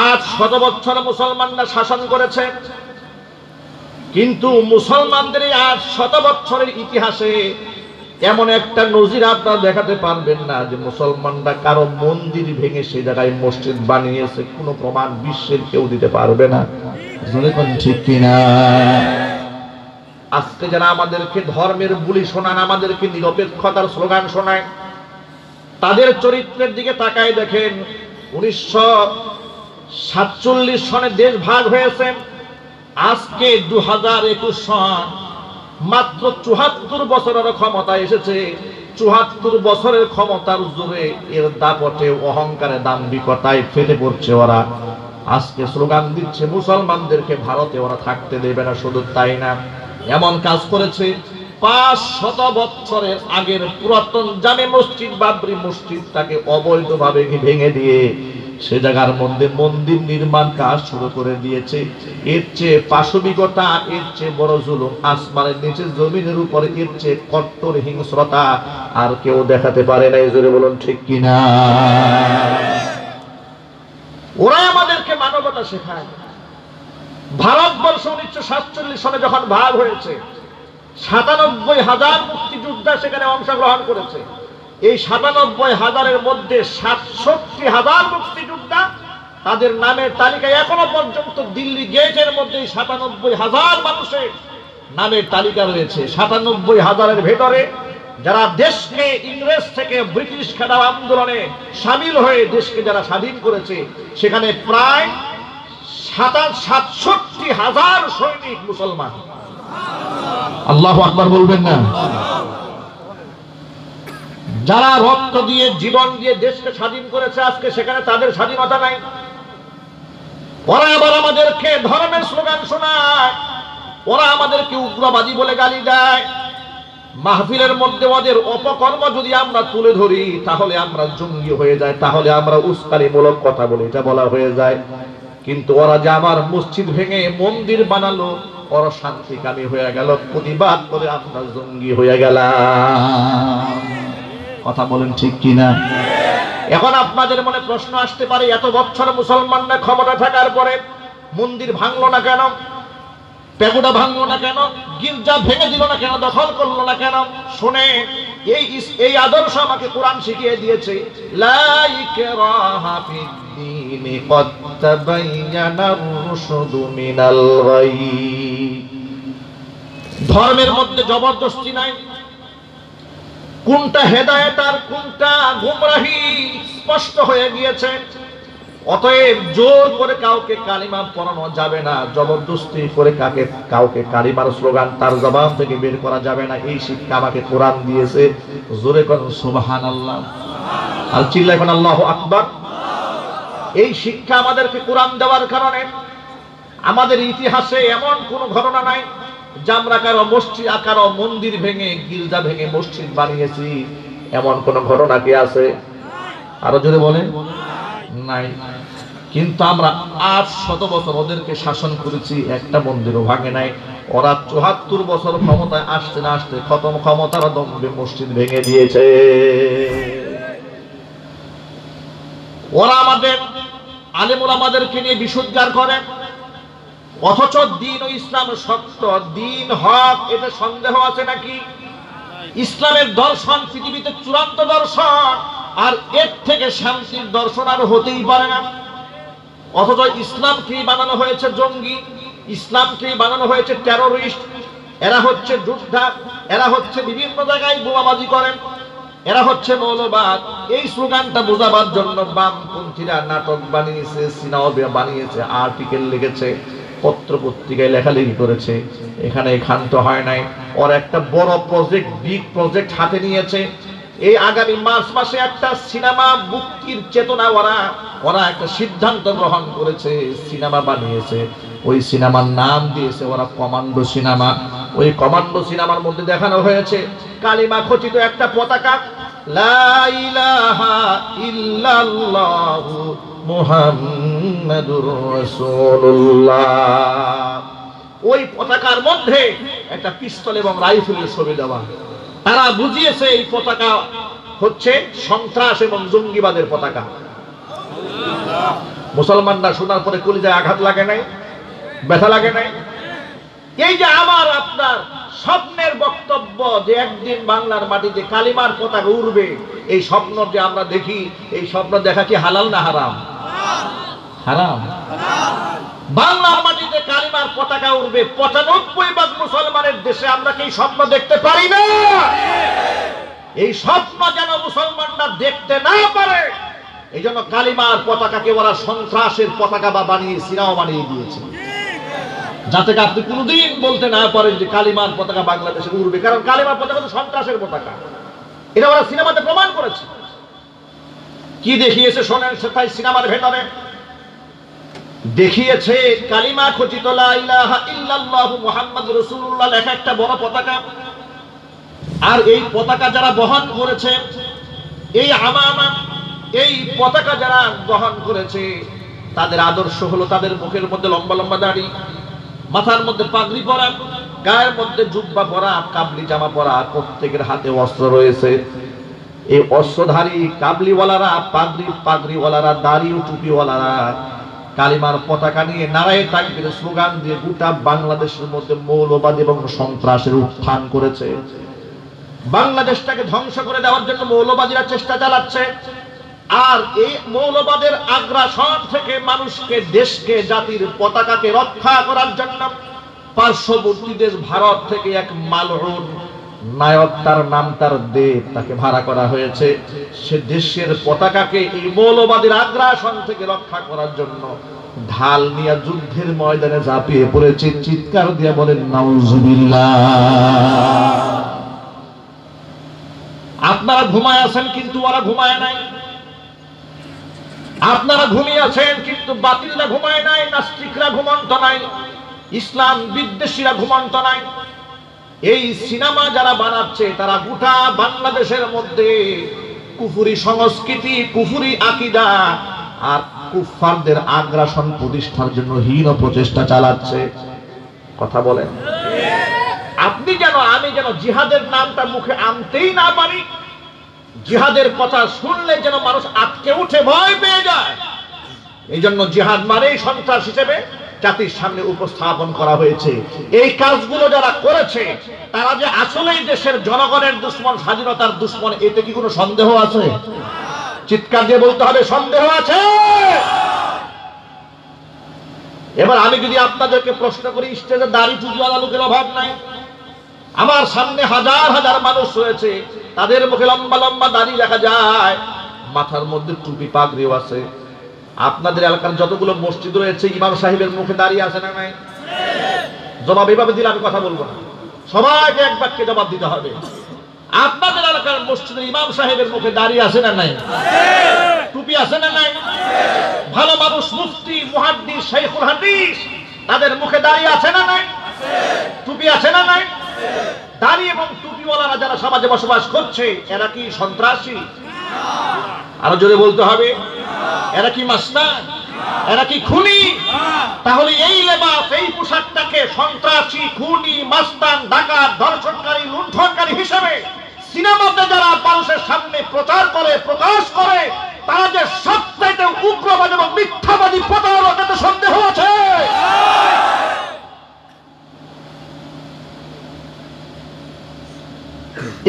800 বছর মুসলমানরা শাসন করেছে। কিন্তু মুসলমানদের এই 800 বছরের ইতিহাসে এমন একটা নজির আপনারা দেখাতে পারবেন না যে মুসলমানরা কারো মন্দির ভেঙে সেই জায়গায় মসজিদ বানিয়েছে। কোনো প্রমাণ বিশ্বের কেউ দিতে পারবে না। ঠিক কিনা? আজকে যারা আমাদেরকে ধর্মের বুলি শোনান, আমাদেরকে নিরপেক্ষতার স্লোগান শোনায়, তাদের চরিত্রের দিকে তাকায় দেখেন। 1947 সনে দেশ ভাগ হয়েছে। আজকে 2021 সন, মাত্র 74 বছরের ক্ষমতা এসেছে। 74 বছরের ক্ষমতার জোরে এর দাপটে অহংকারে দাম্ভিকতায় ফেটে পড়ছে ওরা। আজকে স্লোগান দিচ্ছে মুসলমানদেরকে ভারতে ওরা থাকতে দেবে না। শুধু তাই না, এমন কাজ করেছে 500 বছরের আগের পুরাতন জামে মসজিদ, বাবরি মসজিদটাকে অবৈধভাবে ভেঙে দিয়ে সে জায়গার মধ্যে মন্দির নির্মাণ কাজ শুরু করে দিয়েছে। এর চেয়ে পাশবিকতা, এর চেয়ে বড় জুলুম আসমানের নিচে জমিনের উপরে, এর চেয়ে কট্টর হিংস্রতা আর কেউ দেখাতে পারে না। জোরে বলুন ঠিক কিনা? ওরা আমাদেরকে মানবতা শেখায়। ভারতবর্ষ 1947 সালে যখন ভাগ হয়েছে, 97,000 মুক্তিযোদ্ধা সেখানে অংশগ্রহণ করেছে। এই 97,000-এর মধ্যে 67,000 মুক্তিযোদ্ধা, তাদের নামের তালিকায় এখনো পর্যন্ত দিল্লি গেটের মধ্যে 97,000 মানুষের নামের তালিকা রয়েছে। 97,000-এর ভেতরে যারা দেশকে ইংরেজ থেকে ব্রিটিশ খেদাও আন্দোলনে সামিল হয়ে দেশকে যারা স্বাধীন করেছে, সেখানে প্রায় 67,000 সৈনিক মুসলমান। আল্লাহু আকবার বলবেন না? যারা রক্ত দিয়ে, জীবন দিয়ে দেশকে স্বাধীন করেছে, আজকে সেখানে তাদের স্বাধীনতা নাই। ওরা আবার আমাদেরকে ধর্মের স্লোগান শোনায়, ওরা আমাদেরকে উগ্রবাদী বলে গালি দেয়। মাহফিলের মধ্যে ওদের অপকর্ম যদি আমরা তুলে ধরি, তাহলে আমরা জঙ্গি হয়ে যায়, তাহলে আমরা উস্কানিমূলক কথা বলি, এটা বলা হয়ে যায়। কিন্তু ওরা যে আমার মসজিদ ভেঙে মন্দির বানালো, ওরা শান্তিকামী হয়ে গেল, প্রতিবাদ করে আমরা জঙ্গি হয়ে গেলাম। কথা বলেন ঠিক কিনা? এখন আপনাদের মনে প্রশ্ন আসতে পারে, এত বছর মুসলমানরা ক্ষমতা থাকার পরে মন্দির ভাঙলো না কেন, পেগুড়া ভাঙলো না কেন, গির্জা ভেঙে দিল না কেন, দখল করলো না কেন? শুনে এই আদর্শ আমাকে কোরআন শিখিয়ে দিয়েছে। লা ইকরাহা ফিদ্দীনি ক্বাদ তাবায়্যানার রুশদু মিনাল গাই। ধর্মের মধ্যে জবরদস্তি নাই। কোনটা হেদায়েত আর কোনটা গুমরাহি স্পষ্ট হয়ে গিয়েছে। অতএব জোর করে কাউকে কালিমা পড়ানো যাবে না, জবরদস্তি করে কাউকে কালিমার স্লোগান তার জবান থেকে বের করা যাবে না। এই শিক্ষা আমাকে কোরআন দিয়েছে। জোরে করুন সুবহানাল্লাহ, আর চিল্লায় কোন আল্লাহু আকবার। এই শিক্ষা আমাদেরকে কোরআন দেওয়ার কারণে আমাদের ইতিহাসে এমন কোন ঘটনা নাই যে আমরা কারো মন্দির ভেঙে, গির্জা ভেঙে মসজিদ বানিয়েছি, এমন কোন ঘটনা কি আছে? আরো জোরে বলেন। নাই। কিন্তু আমরা 800 বছর ওদেরকে শাসন করেছি, একটা মন্দিরও ভাঙে নাই। ওরা 74 বছর ক্ষমতায় আসতে না আসতে ক্ষমতার দম্ভে মসজিদ ভেঙে দিয়েছে। ওরা আমাদের আলেম ওলামাদেরকে নিয়ে বিশুদ্ধার করে, অথচ দিন ও ইসলাম সত্য, দিন হক, এটা সন্দেহ আছে নাকি? ইসলামের দর্শন পৃথিবীতে চূড়ান্ত দর্শন, আর এর থেকে শান্তির দর্শন আর হতেই পারে না। অথচ ইসলামকে বানানো হয়েছে জঙ্গি, ইসলামকে বানানো হয়েছে টেরোরিস্ট। এরা হচ্ছে যোদ্ধা, এরা হচ্ছে বিভিন্ন জায়গায় বোমাবাজি করেন, এরা হচ্ছে মৌলবাদ। এই স্লোগানটা বোঝাবার জন্য বামপন্থীরা নাটক বানিয়েছে, সিনেমা বানিয়েছে, আর্টিকেল লিখেছে, পত্র পত্রিকায় লেখালেখি করেছে। এখানে ক্ষান্ত হয় নাই। ওর একটা বড় প্রজেক্ট, বিগ প্রজেক্ট হাতে নিয়েছে। এই আগামী মার্চ মাসে একটা সিনেমা মুক্তির চেতনা ওরা একটা সিদ্ধান্ত গ্রহণ করেছে, সিনেমা বানিয়েছে। ওই সিনেমার নাম দিয়েছে ওরা কমান্ডো সিনেমা। ওই কমান্ডো সিনেমার মধ্যে দেখানো হয়েছে কালিমা খচিত একটা পতাকা, লা ইলাহা ইল্লাল্লাহু মুহাম্মাদুর রাসূলুল্লাহ। ওই পতাকার মধ্যে একটা পিস্তল এবং রাইফেলের ছবি দেওয়া। তারা বুঝিয়েছে এই পতাকা হচ্ছে সন্ত্রাস এবং জঙ্গিবাদের পতাকা। মুসলমানরা শোনার পরে কলিজায় আঘাত লাগে নাই, ব্যথা লাগে নাই? এই যে আমার আপনার স্বপ্নের বক্তব্য যে একদিন বাংলার মাটিতে কালিমার পতাকা উড়বে, এই স্বপ্ন যে আমরা দেখি, এই স্বপ্ন দেখা কি হালাল না হারাম? হারাম। বাংলার মাটিতে কালিমার পতাকা উড়বে, 95% মুসলমানের দেশে আমরা কি স্বপ্ন দেখতে পারি না? এই স্বপ্ন যেন মুসলমানরা দেখতে না পারে, এই জন্য কালিমার পতাকাকে ওরা সন্ত্রাসের পতাকা বানিয়ে সিনেমা বানিয়ে দিয়েছে, যাতে আপনি কোনদিন বলতে না পারেন যে কালিমার পতাকা বাংলাদেশে উড়বে। কারণ কালিমার পতাকা তো সন্ত্রাসের পতাকা, এটা ওরা সিনেমাতে প্রমাণ করেছে। কি দেখিয়েছে শোনেন, সেটাই সিনেমার ভেতরে দেখিয়েছে কালিমা খচিত লা ইলাহা ইল্লাল্লাহু মুহাম্মাদুর রাসূলুল্লাহ লেখা একটা বড় পতাকা। আর এই পতাকা যারা বহন করেছে, এই আমামা, এই পতাকা যারা বহন করেছে তাদের আদর্শ হলো তাদের মুখের মধ্যে লম্বা লম্বা দাড়ি, মাথার মধ্যে পাগড়ি পরা, গায়ের মধ্যে জুব্বা পরা, কাবলি জামা পরা, প্রত্যেকের হাতে অস্ত্র রয়েছে। এই অস্ত্রধারী কাবলিওয়ালারা, পাগড়িওয়ালারা, দাড়ি ও টুপিওয়ালারা কালিমার পতাকা নিয়ে নারায়ে তাকবীরের স্লোগান দিয়ে গোটা বাংলাদেশের মধ্যে মৌলবাদ এবং সন্ত্রাসের উত্থান করেছে। বাংলাদেশটাকে ধ্বংস করে দেওয়ার জন্য মৌলবাদীরা চেষ্টা চালাচ্ছে। আর এই মৌলবাদের আগ্রাসন থেকে মানুষকে, দেশকে, জাতির পতাকাকে রক্ষা করার জন্য পার্শ্ববর্তী দেশ ভারত থেকে এক মালউন নায়ক, তার নাম তার দেব, তাকে ভাড়া করা হয়েছে। সে দেশের পতাকাকে এই মৌলবাদের আগ্রাসন থেকে রক্ষা করার জন্য ঢাল নিয়ে যুদ্ধের ময়দানে ঝাঁপিয়ে পড়েছে। চিৎকার দিয়ে বলেন নাউজুবিল্লাহ। আপনারা ঘুমায় আছেন কিন্তু ওরা ঘুমায় নাই। আপনারা ঘুমিয়ে আছেন কিন্তু বাতিলরা ঘুমায় নাই, নাস্তিকরা ঘুমন্ত নাই, ইসলাম বিদ্বেষীরা ঘুমন্ত নাই। এই সিনেমা যারা বানাচ্ছে তারা গোটা বাংলাদেশের মধ্যে কুফরি সংস্কৃতি, কুফরি আকীদা আর কুফফারদের আগ্রাসন প্রতিষ্ঠার জন্য হীন প্রচেষ্টা চালাচ্ছে। কথা বলেন। আপনি যেন, আমি যেন জিহাদের নামটা মুখে আনতেই না পারি, জিহাদের কথা শুনলে যেন মানুষ আটকে উঠে ভয় পেয়ে যায়। এই জন্য জিহাদ মানেই সন্ত্রাস হিসেবে জাতির সামনে উপস্থাপন করা হয়েছে। এই কাজগুলো যারা করেছে তারা যে আসলেই দেশের জনগণের দুশ্মন, স্বাধীনতার দুশ্মন, এতে কি কোনো সন্দেহ আছে? চিৎকার দিয়ে বলতে হবে সন্দেহ আছে। এবার আমি যদি আপনাদেরকে প্রশ্ন করি, স্টেজে দাড়ি টুপিওয়ালা লোকের অভাব নাই। আমার সামনে হাজার হাজার মানুষ রয়েছে, তাদের মুখে লম্বা লম্বা দাড়ি দেখা যায়, মাথার মধ্যে টুপি পাগড়িও আছে। আপনাদের এলাকার যতগুলো মসজিদ রয়েছে ইমাম সাহেবের মুখে দাঁড়িয়ে আছে না নাই? জবাব এভাবে দিলে আমি কথা বলবো না, সবাইকে এক বাক্যে জবাব দিতে হবে। আপনাদের এলাকার মসজিদের ইমাম সাহেবের মুখে দাঁড়িয়ে আছে না নাই? টুপি আছে না নাই? ভালো মানুষ, মুফতি, মুহাদ্দিস, শাইখুল হাদিস, তাদের মুখে দাঁড়িয়ে আছে না নাই? টুপি আছে না নাই? দাড়ি এবং টুপিওয়ালারা যারা সমাজে বসবাস করছে এরা কি সন্ত্রাসী? আরো জোরে বলতে হবে, এরা কি মাস্তান? এরা কি খুনি? তাহলে এই লেবাস, এই পোশাকটাকে সন্ত্রাসী, খুনি, মাস্তান, ডাকাত, ধর্ষণকারী, লুণ্ঠনকারী হিসেবে সিনেমাতে যারা মানুষের সামনে প্রচার করে, প্রকাশ করে, তারা যে সবচাইতে উগ্রবাদ এবং মিথ্যাবাদী প্রতারক, এতে সন্দেহ আছে?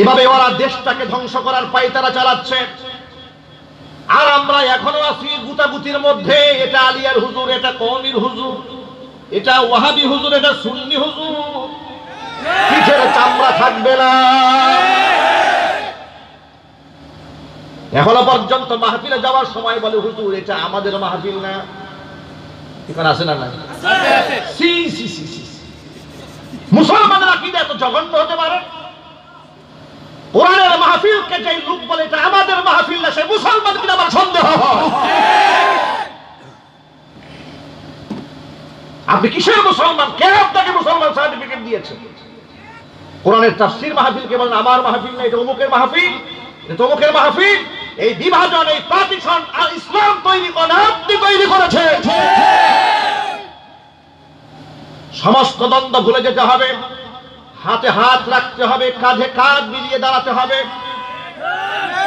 এভাবে ওরা দেশটাকে ধ্বংস করার পায়তারা চালাচ্ছে। আর আমরা এখনো আছি গুতাগুতির মধ্যে। এটা আলিয়ার হুজুর, এটা কওমির হুজুর, এটা ওয়াহাবি হুজুর, এটা সুন্নি হুজুর, পিঠের চামড়া থাকবে না। এখনো পর্যন্ত মাহফিলে যাওয়ার সময় বলে হুজুর এটা আমাদের মাহফিল না। এখানে আছে না? মুসলমানরা আকীদা এত জঘন্য হতে পারে? কোরআনের মাহফিলকে যে লোক বলে এটা আমাদের মাহফিল না, সে মুসলমান কিনা আমার সন্দেহ হয়। আপনি কিসের মুসলমান? কে আপনাকে মুসলমান সার্টিফিকেট দিয়েছে? কোরআনের তাফসীর মাহফিলকে বলেন আমার মাহফিল না, এটা অমুকের মাহফিল, এটা অমুকের মাহফিল। এই বিভাজন, এই পার্টিশন আর ইসলাম তৈরি করে আপনি তৈরি করেছেন। সমস্ত দ্বন্দ্ব ভুলে যেতে হবে, হাতে হাত রাখতে হবে, কাঁধে কাঁধ মিলিয়ে দাঁড়াতে হবে।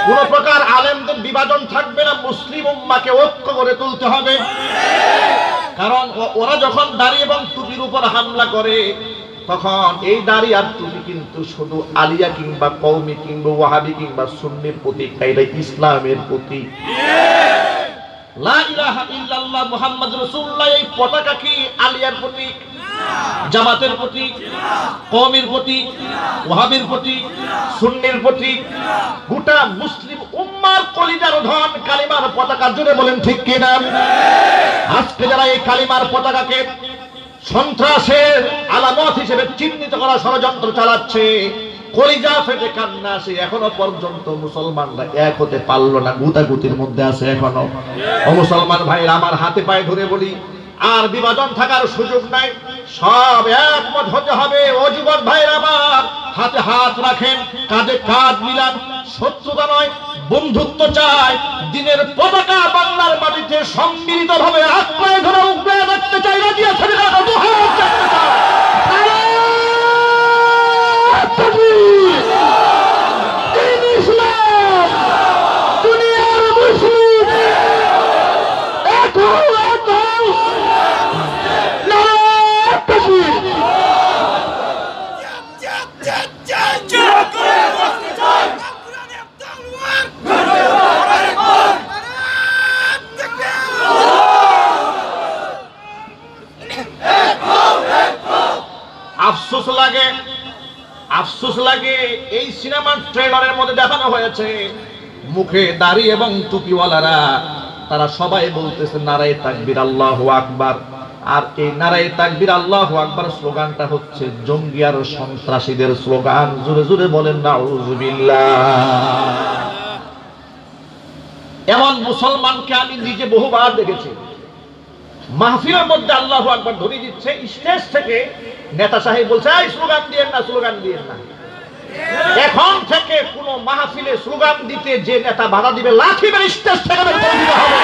কোন প্রকার আলেমদের বিভাজন থাকবে না, মুসলিম উম্মাহকে ঐক্য করে তুলতে হবে। কারণ ওরা যখন দাড়ি এবং টুপির উপর হামলা করে তখন এই দাড়ি আর টুপি কিন্তু শুধু আলিয়া কিংবা কওমি কিংবা ওয়াহাবি কিংবা সুন্নির প্রতীক, এটা ইসলামের প্রতীক। লা ইলাহা ইল্লাল্লাহ মুহাম্মাদুর রাসূলুল্লাহ, এই পতাকা কি আলিয়ার প্রতীক, জামাতের প্রতীক, কওমির প্রতীক, ওয়াহাবির প্রতীক, সুন্নির প্রতীক? গোটা মুসলিম উম্মার কলিজার ধন কালিমার পতাকা। জুড়ে বলেন ঠিক কিনা? আজকে যারা এই কালিমার পতাকাকে সন্ত্রাসের আলামত হিসেবে চিহ্নিত করার ষড়যন্ত্র চালাচ্ছে, কলিজা ফেটে কান্না আসে। এখনো পর্যন্ত মুসলমানরা এক হতে পারলো না, গুতাগুতির মধ্যে আছে এখনো। ও মুসলমান ভাইরা, আমার হাতে পায়ে ধরে বলি, আর বিভাজন থাকার সুযোগ নাই, সব একমত হতে হবে। ও যুবক ভাইরা আমার, হাতে হাত রাখেন, কাঁধে কাঁধ মিলান, শত্রুতা নয় বন্ধুত্ব চাই। দিনের পতাকা বাংলার মাটিতে সম্মিলিত ভাবে আঁকড়ায় ধরে উঠে রাখতে চাই। রাজি আছেন? আফসোস লাগে এই সিনেমার ট্রেলারের মধ্যে দেখানো হয়েছে মুখে দাড়ি এবং টুপিওয়ালারা তারা সবাই বলতেছে নারায়ে তাকবীর আল্লাহু আকবার। আর এই নারায়ে তাকবীর আল্লাহু আকবার স্লোগানটা হচ্ছে জঙ্গি আর সন্ত্রাসীদের স্লোগান। জোরে জোরে বলেন নাউযুবিল্লাহ। এমন মুসলমানকে আমি নিজে বহুবার দেখেছি, মাহফিলের মধ্যে আল্লাহু আকবার ধ্বনি দিচ্ছে, স্টেজ থেকে নেতা সাহেব বলছে এই স্লোগান দিয়েন না, স্লোগান দিয়েন না। এখন থেকে কোন মাহফিলে স্লোগান দিতে যে নেতা বাধা দিবে লাঠি মেরে স্টেজ থেকে বের করে দিতে হবে।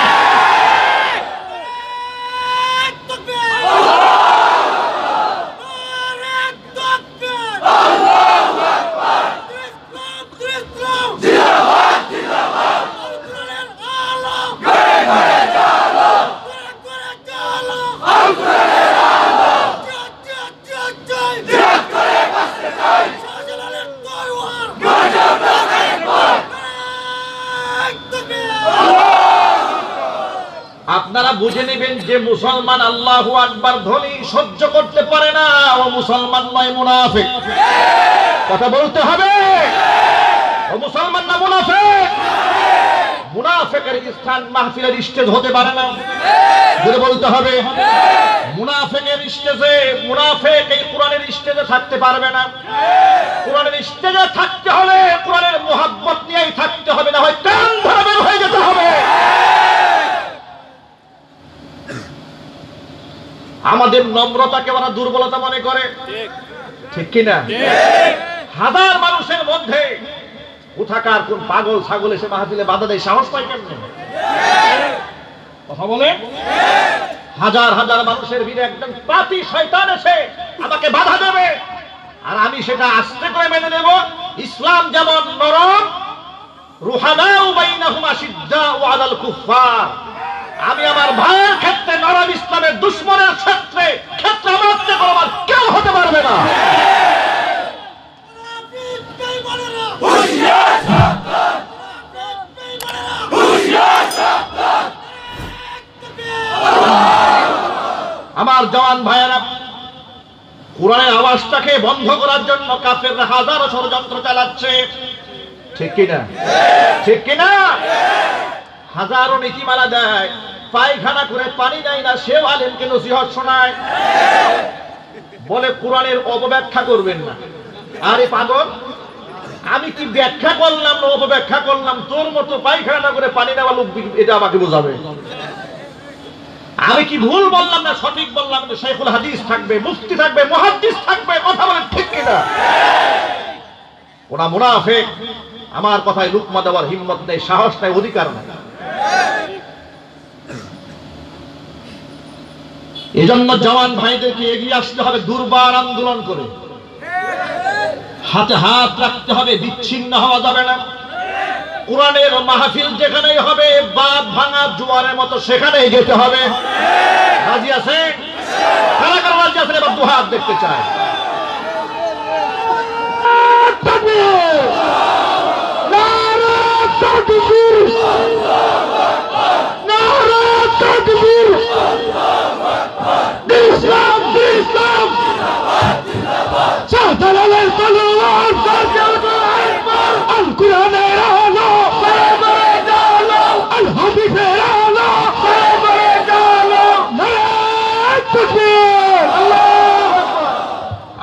আপনারা বুঝে নেবেন যে মুসলমান আল্লাহু আকবার ধ্বনি সহ্য করতে পারে না, ও মুসলমান নয়, মুনাফিক। কথা বলতে হবে, ও মুসলমান না মুনাফিক। মুনাফিকের স্থান মাহফিলের স্টেজ হতে পারে না, বলে বলতে হবে। মুনাফিকের স্টেজে, মুনাফিক এই কোরআনের স্টেজে থাকতে পারবে না। কোরআনের স্টেজে থাকতে হলে কোরআনের মুহাব্বত নিয়েই থাকতে হবে, না হয় কান ধরে বের হয়ে যেতে হবে। আমাদের নম্রতাকে ওরা দুর্বলতা মনে করে, ঠিক কিনা? হাজার মানুষের মধ্যে কোথাকার কোন পাগল ছাগল এসে মাহফিলে বাধা দেয়, সাহস পায় কেমনে? কথা বলে। হাজার হাজার মানুষের ভিড়ে একজন পাপী শয়তান এসে আমাকে বাধা দেবে, আর আমি সেটা আস্তে করে মেনে নেব। ইসলাম যেমন নরম, রুহামাউ বাইনাহুম আশিদ্দাউ আলাল কুফফার, আমি আমার ভাইয়ের ক্ষেত্রে নরম, ইসলামের দুশমনের ক্ষেত্রে আমার থেকে আমার কেউ হতে পারবে না। আমার জওয়ান ভাইয়েরা, কোরআনের আওয়াজটাকে বন্ধ করার জন্য কাফেররা হাজারো ষড়যন্ত্র চালাচ্ছে, ঠিক কিনা? ঠিক কিনা? হাজারো নীতিমালা দেয়, পায়খানা করে পানি দেয় না, সেও আলেমকে নসিহত শোনায়, বলে কোরআনের অপব্যাখ্যা করবেন না। আরে পাগল, আমি কি ব্যাখ্যা করলাম না অপব্যাখ্যা করলাম? তোর মতো পায়খানা করে পানি দেওয়া লোক এটা আমাকে বোঝাবে। আমি কি ভুল বললাম না সঠিক বললাম? শাইখুল হাদিস থাকবে, মুফতি থাকবে, মুহাদ্দিস থাকবে, কথা বলেন ঠিক কিনা? ওরা মুনাফিক, আমার কথায় লুকমা দেওয়ার হিম্মত নেই, সাহস নেই, অধিকার নেই। এজন্য জওয়ান ভাইদেরকে এগিয়ে আসতে হবে, দুর্বার আন্দোলন করে হাতে হাত রাখতে হবে, বিচ্ছিন্ন হওয়া যাবে না। কোরআনের মাহফিল যেখানেই হবে, বাঁধ ভাঙা জোয়ারের মতো সেখানেই যেতে হবে। রাজি আছে? কারা কারা রাজি আছেন? এবার দু হাত দেখতে চাই।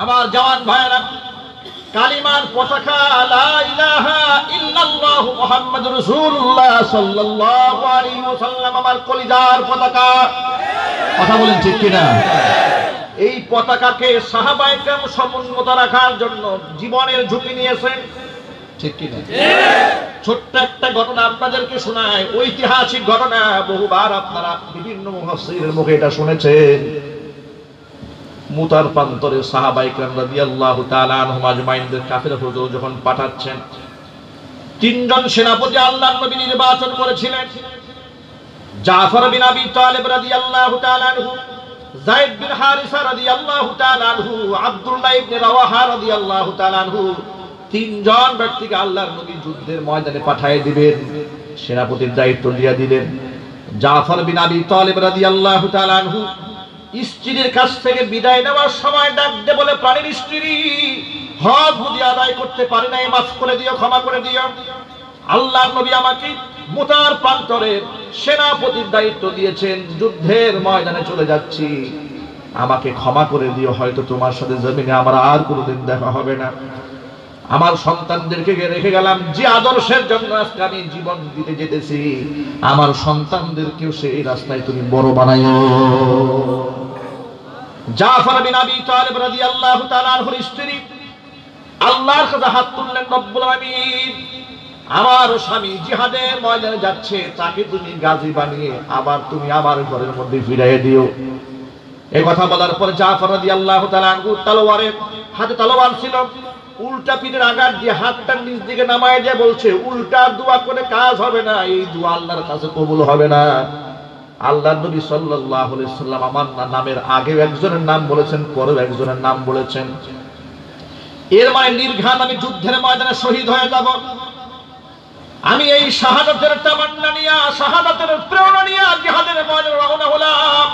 আমার জওয়ান ভাইয়েরা, কালিমার পতাকা লা ইলাহা ইল্লাল্লাহু মুহাম্মাদুর রাসূলুল্লাহ সাল্লাল্লাহু আলাইহি ওয়াসাল্লাম আমার কলিজার পতাকা। কথা বলেন ঠিক কিনা? এই পতাকাকে সাহাবায়ে কেরাম সমুন্নত রাখার জন্য জীবনের ঝুঁকি নিয়েছেন, ঠিক কিনা? ছোট্ট একটা ঘটনা আপনাদেরকে শোনায়, ঐতিহাসিক ঘটনা, বহুবার আপনারা বিভিন্ন মুফাসসিরের মুখে এটা শুনেছেন। মুতার প্রান্তরে সাহাবায়ে কেরাম রাদিয়াল্লাহু তাআলা আনহুম আজমাইনদের কাফেলা হুজুর যখন পাঠাচ্ছেন, তিনজন সেনাপতি আল্লাহর নবী নির্বাচন করেছিলেন। জাফর বিন আবি তালিব রাদিয়াল্লাহু তাআলা আনহু, যায়েদ বিন হারিসা রাদিয়াল্লাহু তাআলা আনহু, আব্দুল্লাহ ইবনে রাওয়াহা রাদিয়াল্লাহু তাআলা আনহু, তিনজন ব্যক্তিকে আল্লাহর নবী যুদ্ধের ময়দানে পাঠিয়ে দিবেন, সেনাপতির দায়িত্ব দিয়ে দিলেন। জাফর বিন আবি তালিব রাদিয়াল্লাহু তাআলা আনহু স্ত্রীর কাছ থেকে বিদায় নেওয়ার সময় ডাক দিয়ে বলে, প্রাণের স্ত্রী, হক বুঝি আদায় করতে পারি নাই, মাফ করে দিও, ক্ষমা করে দিও। আল্লাহর নবী আমাকে মুতার প্রান্তরের সেনাপতির দায়িত্ব দিয়েছেন, যুদ্ধের ময়দানে চলে যাচ্ছি, আমাকে ক্ষমা করে দিও, হয়তো তোমার সাথে জমিনে আমার আর কোনোদিন দেখা হবে না। আমার সন্তানদেরকে রেখে গেলাম যে আদর্শের জন্য আজকে আমি জীবন দিতে যেতেছি, আমার সন্তানদেরকেও সেই রাস্তায় তুমি বড় বানাইও। জাফর বিন আবি তালিব রাদিয়াল্লাহু তাআলা আনহুর স্ত্রী আল্লাহর কাছে হাত তুললেন, রব্বুল আমিন, আমার স্বামী জিহাদের ময়দানে যাচ্ছে, তাকে তুমি গাজী বানিয়ে আবার তুমি আমার ঘরের মধ্যে ফিরিয়ে দিও। এই কথা বলার পর জাফর রাদিয়াল্লাহু তাআলা আনহু তলোয়ারের হাতে তলোয়ার ছিল, উল্টা পিঠের আঘাত দিয়ে হাতটা নিচ দিকে নামায় দিয়ে বলছে, উল্টা দোয়া করে কাজ হবে না, এই দোয়া আল্লাহর কাছে কবুল হবে না। আল্লাহর নবী সাল্লাল্লাহু আলাইহি সাল্লাম আমার নামের আগে একজনের নাম বলেছেন, পরেও একজনের নাম বলেছেন। এর মানে নির্ঘাত আমি যুদ্ধের ময়দানে শহীদ হয়ে যাব। আমি এই শাহাদাতের তামান্না নিয়ে, শাহাদাতের প্রেরণা নিয়ে জিহাদের ময়দানে রওনা হলাম।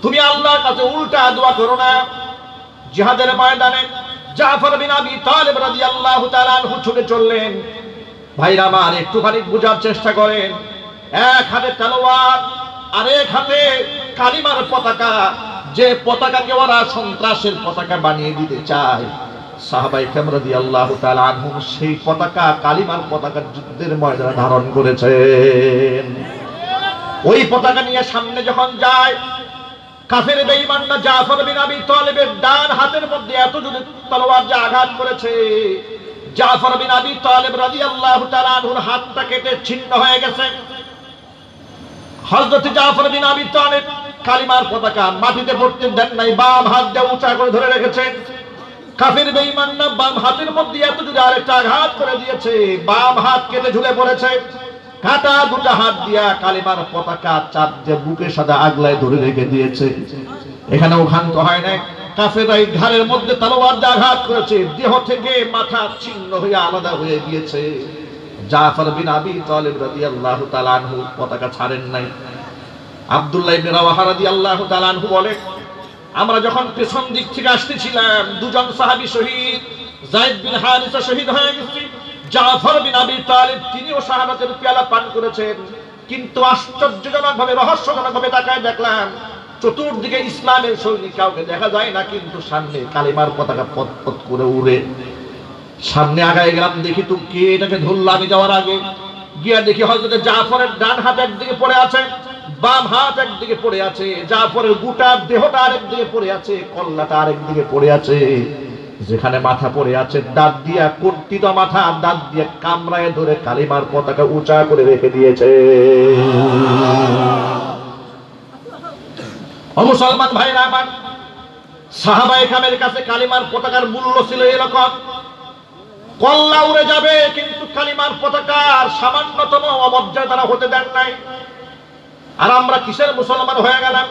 তুমি আল্লাহর কাছে উল্টা দোয়া করো না। জিহাদের ময়দানে জাফর বিন আবি তালিব রাদিয়াল্লাহু তাআলা আনহু ছুটে চললেন। ভাইরা আমার, একটুখানি বোঝার চেষ্টা করেন, এক হাতে তলোয়ার আর এক হাতে কালিমার পতাকা, যে পতাকাকে ওরা সন্ত্রাসের পতাকা বানিয়ে দিতে চায়, সাহাবায়ে কেরাম রাদিয়াল্লাহু তাআলা আনহুম সেই পতাকা, কালিমার পতাকা যুদ্ধের ময়দানে ধারণ করেছেন। ওই পতাকা নিয়ে সামনে যখন যায়, কাফের বেঈমানরা জাফর বিন আবি তালিবের ডান হাতের মধ্যে এত জোরে তলোয়ার যে আঘাত করেছে, জাফর বিন আবি তালিব রাদিয়াল্লাহু তাআলা আনহুর হাতটা কেটে ছিন্ন হয়ে গেছে। হযরত জাফর বিন আবি তালিব কালিমার পতাকা মাটিতে পড়তে দেন নাই, বাম হাত দিয়ে উঁচা করে ধরে রেখেছেন। কাফের বেঈমানরা বাম হাতের মধ্যে এত জোরে আরেকটা আঘাত করে দিয়েছে, বাম হাত কেটে ঝুলে পড়েছে। কাটা দুটা হাত দিয়া কালিমার পতাকা চাপ দিয়ে বুকের সাথে আগলায় ধরে রেখে দিয়েছে। এখানেও ক্ষান্ত হয় না, কাফেররা এই ঘাড়ের মধ্যে তলোয়ার দিয়ে আঘাত করেছে, দেহ থেকে মাথা ছিন্ন হয়ে আলাদা হয়ে গিয়েছে। জাফর বিন আবি তালিব রাদিয়াল্লাহু তাআলা আনহু পতাকা ছাড়েন নাই। আব্দুল্লাহ ইবনে রাওয়াহা রাদিয়াল্লাহু তাআলা আনহু বলে, আমরা যখন পেছন দিক থেকে আসতেছিলাম, দুজন সাহাবী শহীদ, যায়েদ বিন হারিসা শহীদ হয়ে গেছে, জাফর বিন আবি তালিব তিনিও শাহাদাতের পেয়ালা পান করেছেন। কিন্তু আশ্চর্যজনকভাবে, রহস্যজনকভাবে তাকায় দেখলাম, চতুর্দিকে ইসলামের সৈনিক কাউকে দেখা যায় না, কিন্তু সামনে কালিমার পতাকা পথ পথ করে উড়ে। সামনে আগায় গেলাম, দেখি তো কে এটাকে ধরল। আমি যাওয়ার আগে গিয়া দেখি হযরত জাফরের ডান হাত একদিকে পড়ে আছে, বাম হাত একদিকে পড়ে আছে, জাফরের গোটা দেহটা আরেকদিকে পড়ে আছে, কল্লাটা আরেকদিকে পড়ে আছে। যেখানে মাথা পড়ে আছে, দাঁত দিয়া কর্তিত মাথা, দাঁত দিয়ে কামড়ায় ধরে কালিমার পতাকা উঁচা করে রেখে দিয়েছে। ও মুসলমান ভাইরা আমার, সাহাবায়ে কেরামের কাছে কালিমার পতাকার মূল্য ছিল এরকম, কল্লা উড়ে যাবে কিন্তু কালিমার পতাকার সামান্যতম অমর্যাদা তারা হতে দেন নাই। আর আমরা কিসের মুসলমান হয়ে গেলাম?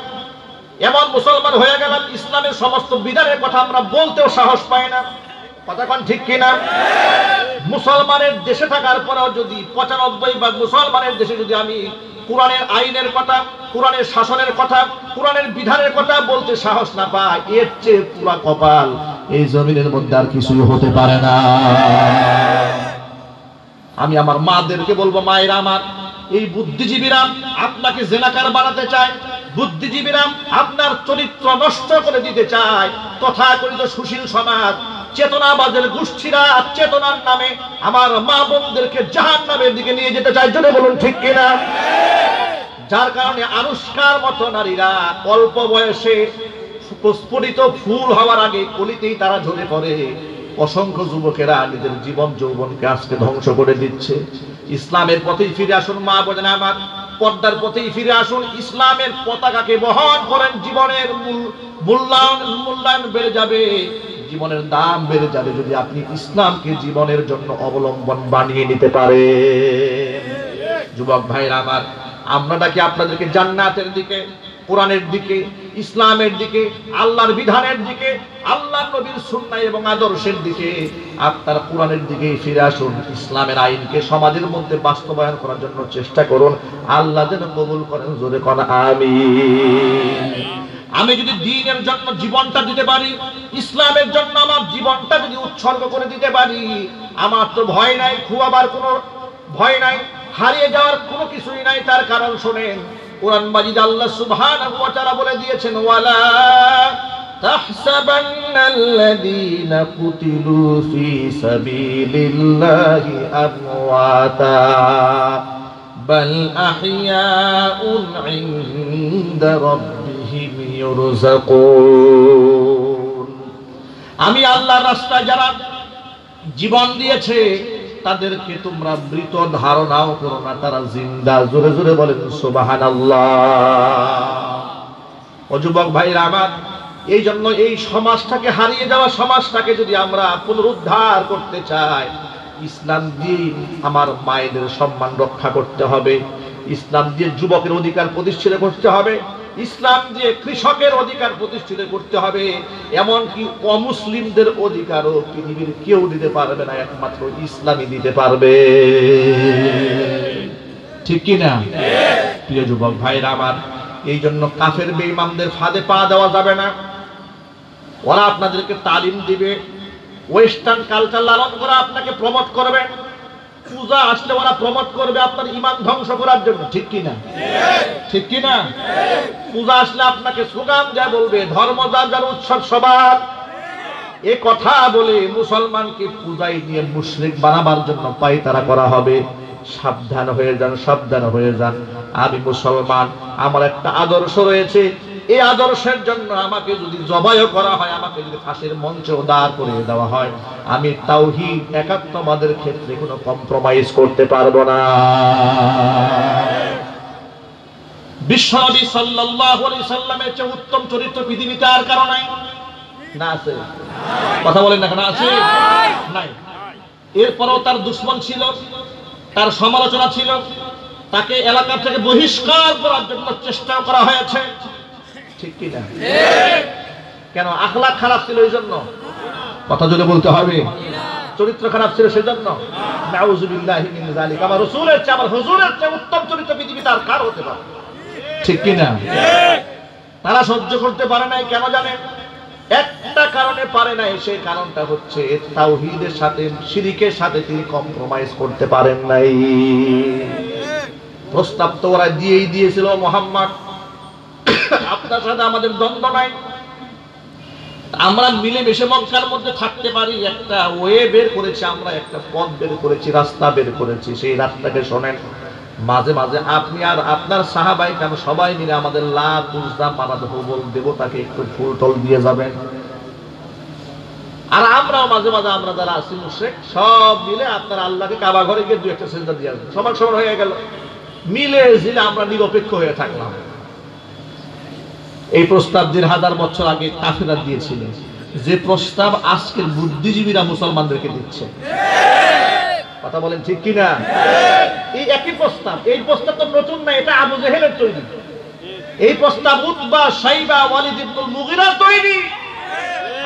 এমন মুসলমান হয়ে গেলাম, ইসলামের সমস্ত বিধানের কথা আমরা বলতেও সাহস পাই না। কথা কোন ঠিক কিনা? মুসলমানের দেশে থাকার পরেও যদি ৯৫% মুসলমানের দেশে যদি আমি কোরআনের আইনের কথা, কোরআনের শাসনের কথা, কোরআনের বিধানের কথা বলতে সাহস না পাই, এর চেয়ে পুরা কপাল এই জমিনের মধ্যে আর কিছুই হতে পারে না। আমি আমার মাদেরকে বলবো, মায়েরা আমার, এই বুদ্ধিজীবীরা আপনাকে জেনাকার বানাতে চায়, বুদ্ধিজীবীরা আপনার চরিত্র নষ্ট করে দিতে চায়। তথাকথিত সুশীল সমাজ, চেতনাবাদের গোষ্ঠীরা চেতনার নামে আমার মা বোনদেরকে জাহান্নামের দিকে নিয়ে যেতে চায়। জোরে বলুন ঠিক কিনা? যার কারণে আনুষ্কার মতো নারীরা অল্প বয়সে প্রস্ফুটিত ফুল হওয়ার আগে কলিতেই তারা ঝরে পড়ে। অসংখ্য যুবকেরা নিজের জীবন যৌবনকে আজকে ধ্বংস করে দিচ্ছে। ইসলামের পথেই ফিরে আসুন মা বোনেরা আমার, পর্দার পথেই ফিরে আসুন। ইসলামের পতাকাকে বহন করেন, জীবনের মূল্যায়ন বেড়ে যাবে, জীবনের দাম বেড়ে যাবে যদি আপনি ইসলামকে জীবনের জন্য অবলম্বন বানিয়ে নিতে পারেন। যুবক ভাইরা আমার, আমরা ডাকি আপনাদেরকে জান্নাতের দিকে, কোরআনের দিকে, ইসলামের দিকে, আল্লাহর বিধানের দিকে, আল্লাহর নবীর সুন্নাহ এবং আদর্শের দিকে, আপনার কোরআনের দিকে ফিরে আসুন। ইসলামের আইনকে সমাজের মধ্যে বাস্তবায়ন করার জন্য চেষ্টা করুন। আল্লাহ যেন কবুল করেন, জোরে কোন আমিন। আমি যদি দ্বীনের জন্য জীবনটা দিতে পারি, ইসলামের জন্য আমার জীবনটা যদি উৎসর্গ করে দিতে পারি, আমার তো ভয় নাই, খুয়াবার কোনো ভয় নাই, হারিয়ে যাওয়ার কোনো কিছুই নাই। তার কারণ শুনেন, কোরআন মাজিদ আল্লাহ সুবহানাহু ওয়া তাআলা বলে দিয়েছেন, ওয়ালা তাহসাবান্নাল্লাযীনা কুতিলু ফী সাবিলিল্লাহি আমওয়াতা বাল আহইয়াউন ইনদা রাব্বিহিম ইউরযাকুন। আমি আল্লাহর রাস্তায় যারা জীবন দিয়েছে তাদেরকে তোমরা মৃত ধারণাও করো না, তারা জিন্দা। জোরে জোরে বলেন সুবহানাল্লাহ। ও যুবক ভাইরা আমার, এই জন্য এই সমাজটাকে, হারিয়ে যাওয়া সমাজটাকে যদি আমরা পুনরুদ্ধার করতে চাই, ইসলাম দিয়ে আমার মায়েদের সম্মান রক্ষা করতে হবে, ইসলাম দিয়ে যুবকের অধিকার প্রতিষ্ঠিত করতে হবে, ইসলাম দিয়ে কৃষকের অধিকার প্রতিষ্ঠিত করতে হবে। এমনকি অমুসলিমদের অধিকারও পৃথিবীর কেউ দিতে পারবে না, একমাত্র ইসলামই দিতে পারবে। ঠিক কি না প্রিয় যুবক ভাইরা আমার? এই জন্য কাফের বেঈমানদের ফাঁদে পা দেওয়া যাবে না। ওরা আপনাদেরকে তালিম দিবে, ওয়েস্টার্ন কালচার লালন করা আপনাকে প্রমোট করবে। পূজা আসলে ওরা প্রমোট করবে আপনার ঈমান ধ্বংস করার জন্য। ঠিক কি না? ঠিক কি না? পূজা আসলে আপনাকে স্লোগান দেয়া বলবে, ধর্ম যার যার উৎসব সবার। এ কথা বলে মুসলমানকে পূজায় নিয়ে মুশরিক বানাবার জন্য পায়তারা করা হবে। সাবধান হয়ে যান, সাবধান হয়ে যান। আমি মুসলমান, আমার একটা আদর্শ রয়েছে। এই আদর্শের জন্য আমাকে যদি জবাইও করা হয়, আমাকে যদি ফাঁসির মঞ্চে দাঁড় করিয়ে দেওয়া হয়, আমি তাওহীদ একাত্মবাদের ক্ষেত্রে কোনো কম্প্রোমাইজ করতে পারবো না। বিশ্বনবী সাল্লাল্লাহু আলাইহি সাল্লামের চেয়ে উত্তম চরিত্র পৃথিবীতে আর কারো নাই। না আছে? কথা বলেন না, কেন আছে? নাই। এরপরেও তার দুশমন ছিল, তার সমালোচনা ছিল, তাকে এলাকা থেকে বহিষ্কার করার জন্য চেষ্টা করা হয়েছে। ঠিক কি না? কেন? আখলাক খারাপ ছিল এই জন্য? কথা যদি বলতে হবে, চরিত্র খারাপ ছিল সেজন্য? নাউযুবিল্লাহি মিন যালিকা। আমার রাসূলের চেয়ে, আমার হুজুরের চেয়ে উত্তম চরিত্র পৃথিবীতে আর কার হতে পারে? ঠিক কি না? তারা সহ্য করতে পারে নাই। কেন জানেন? একটা কারণে পারে নাই, সেই কারণটা হচ্ছে তাওহীদের সাথে, শিরকের সাথে তিনি কম্প্রোমাইজ করতে পারেন নাই। প্রস্তাব তো ওরা দিয়েই দিয়েছিল, মুহাম্মদ আপনার সাথে আমাদের দ্বন্দ্ব নাই, আমরা মিলেমিশে মক্কার মধ্যে থাকতে পারি। একটা ওয়ে বের করেছি আমরা, একটা পথ বের করেছি, রাস্তা বের করেছি। সেই রাস্তাকে শোনেন, মাঝে মাঝে আপনি আর আপনার সাহাবাই কেন সবাই মিলে আমাদের লাত উজদা মানাত হুবল দেবতাকে একটু ফুল টল দিয়ে যাবেন। আর আমরাও মাঝে মাঝে, আমরা যারা আছি মুশরিক, সব মিলে আপনার আল্লাহকে কাবা ঘরে গিয়ে 2-1টা সিজদা দিয়ে আসবেন। সমান সমান হয়ে গেল, মিলে জিলে আমরা নিরপেক্ষ হয়ে থাকলাম। এই প্রস্তাব 1000 বছর আগে কাফেররা দিয়েছিল, যে প্রস্তাব আজকের বুদ্ধিজীবীরা মুসলমানদেরকে দিচ্ছে। কথা বলেন ঠিক কিনা? এই একই প্রস্তাব। এই প্রস্তাব তো নতুন না, এটা আবু জেহেলের তৈরি। এই প্রস্তাব উতবা, শাইবা, ওয়ালিদ ইবনুল মুগীরার তৈরি।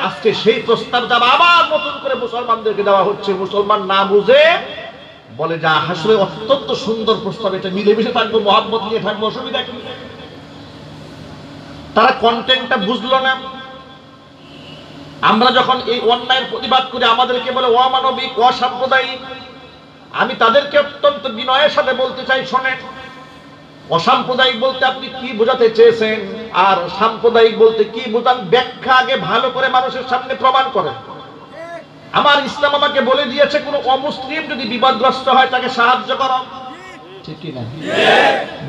আজকে সেই প্রস্তাবটা আবার নতুন করে মুসলমানদেরকে দেওয়া হচ্ছে। মুসলমান না বুঝে বলে, যা আসলে অত্যন্ত সুন্দর প্রস্তাব, এটা মিলেমিশে থাকবো, মহব্বত নিয়ে থাকবো, অসুবিধা কি? তারা কন্টেন্টটা বুঝলো না। আমরা যখন এই অন্যায়ের প্রতিবাদ করি, আমাদেরকে বলে অমানবিক, অসাম্প্রদায়িক। আমি তাদেরকে অত্যন্ত বিনয়ের সাথে বলতে চাই, শোনেন, অসাম্প্রদায়িক বলতে আপনি কি বোঝাতে চেয়েছেন, আর সাম্প্রদায়িক বলতে কি বোঝান, ব্যাখ্যা আগে ভালো করে মানুষের সামনে প্রমাণ করেন। আমার ইসলাম আমাকে বলে দিয়েছে, কোনো অমুসলিম যদি বিপদগ্রস্ত হয় তাকে সাহায্য করো। ঠিক কি না?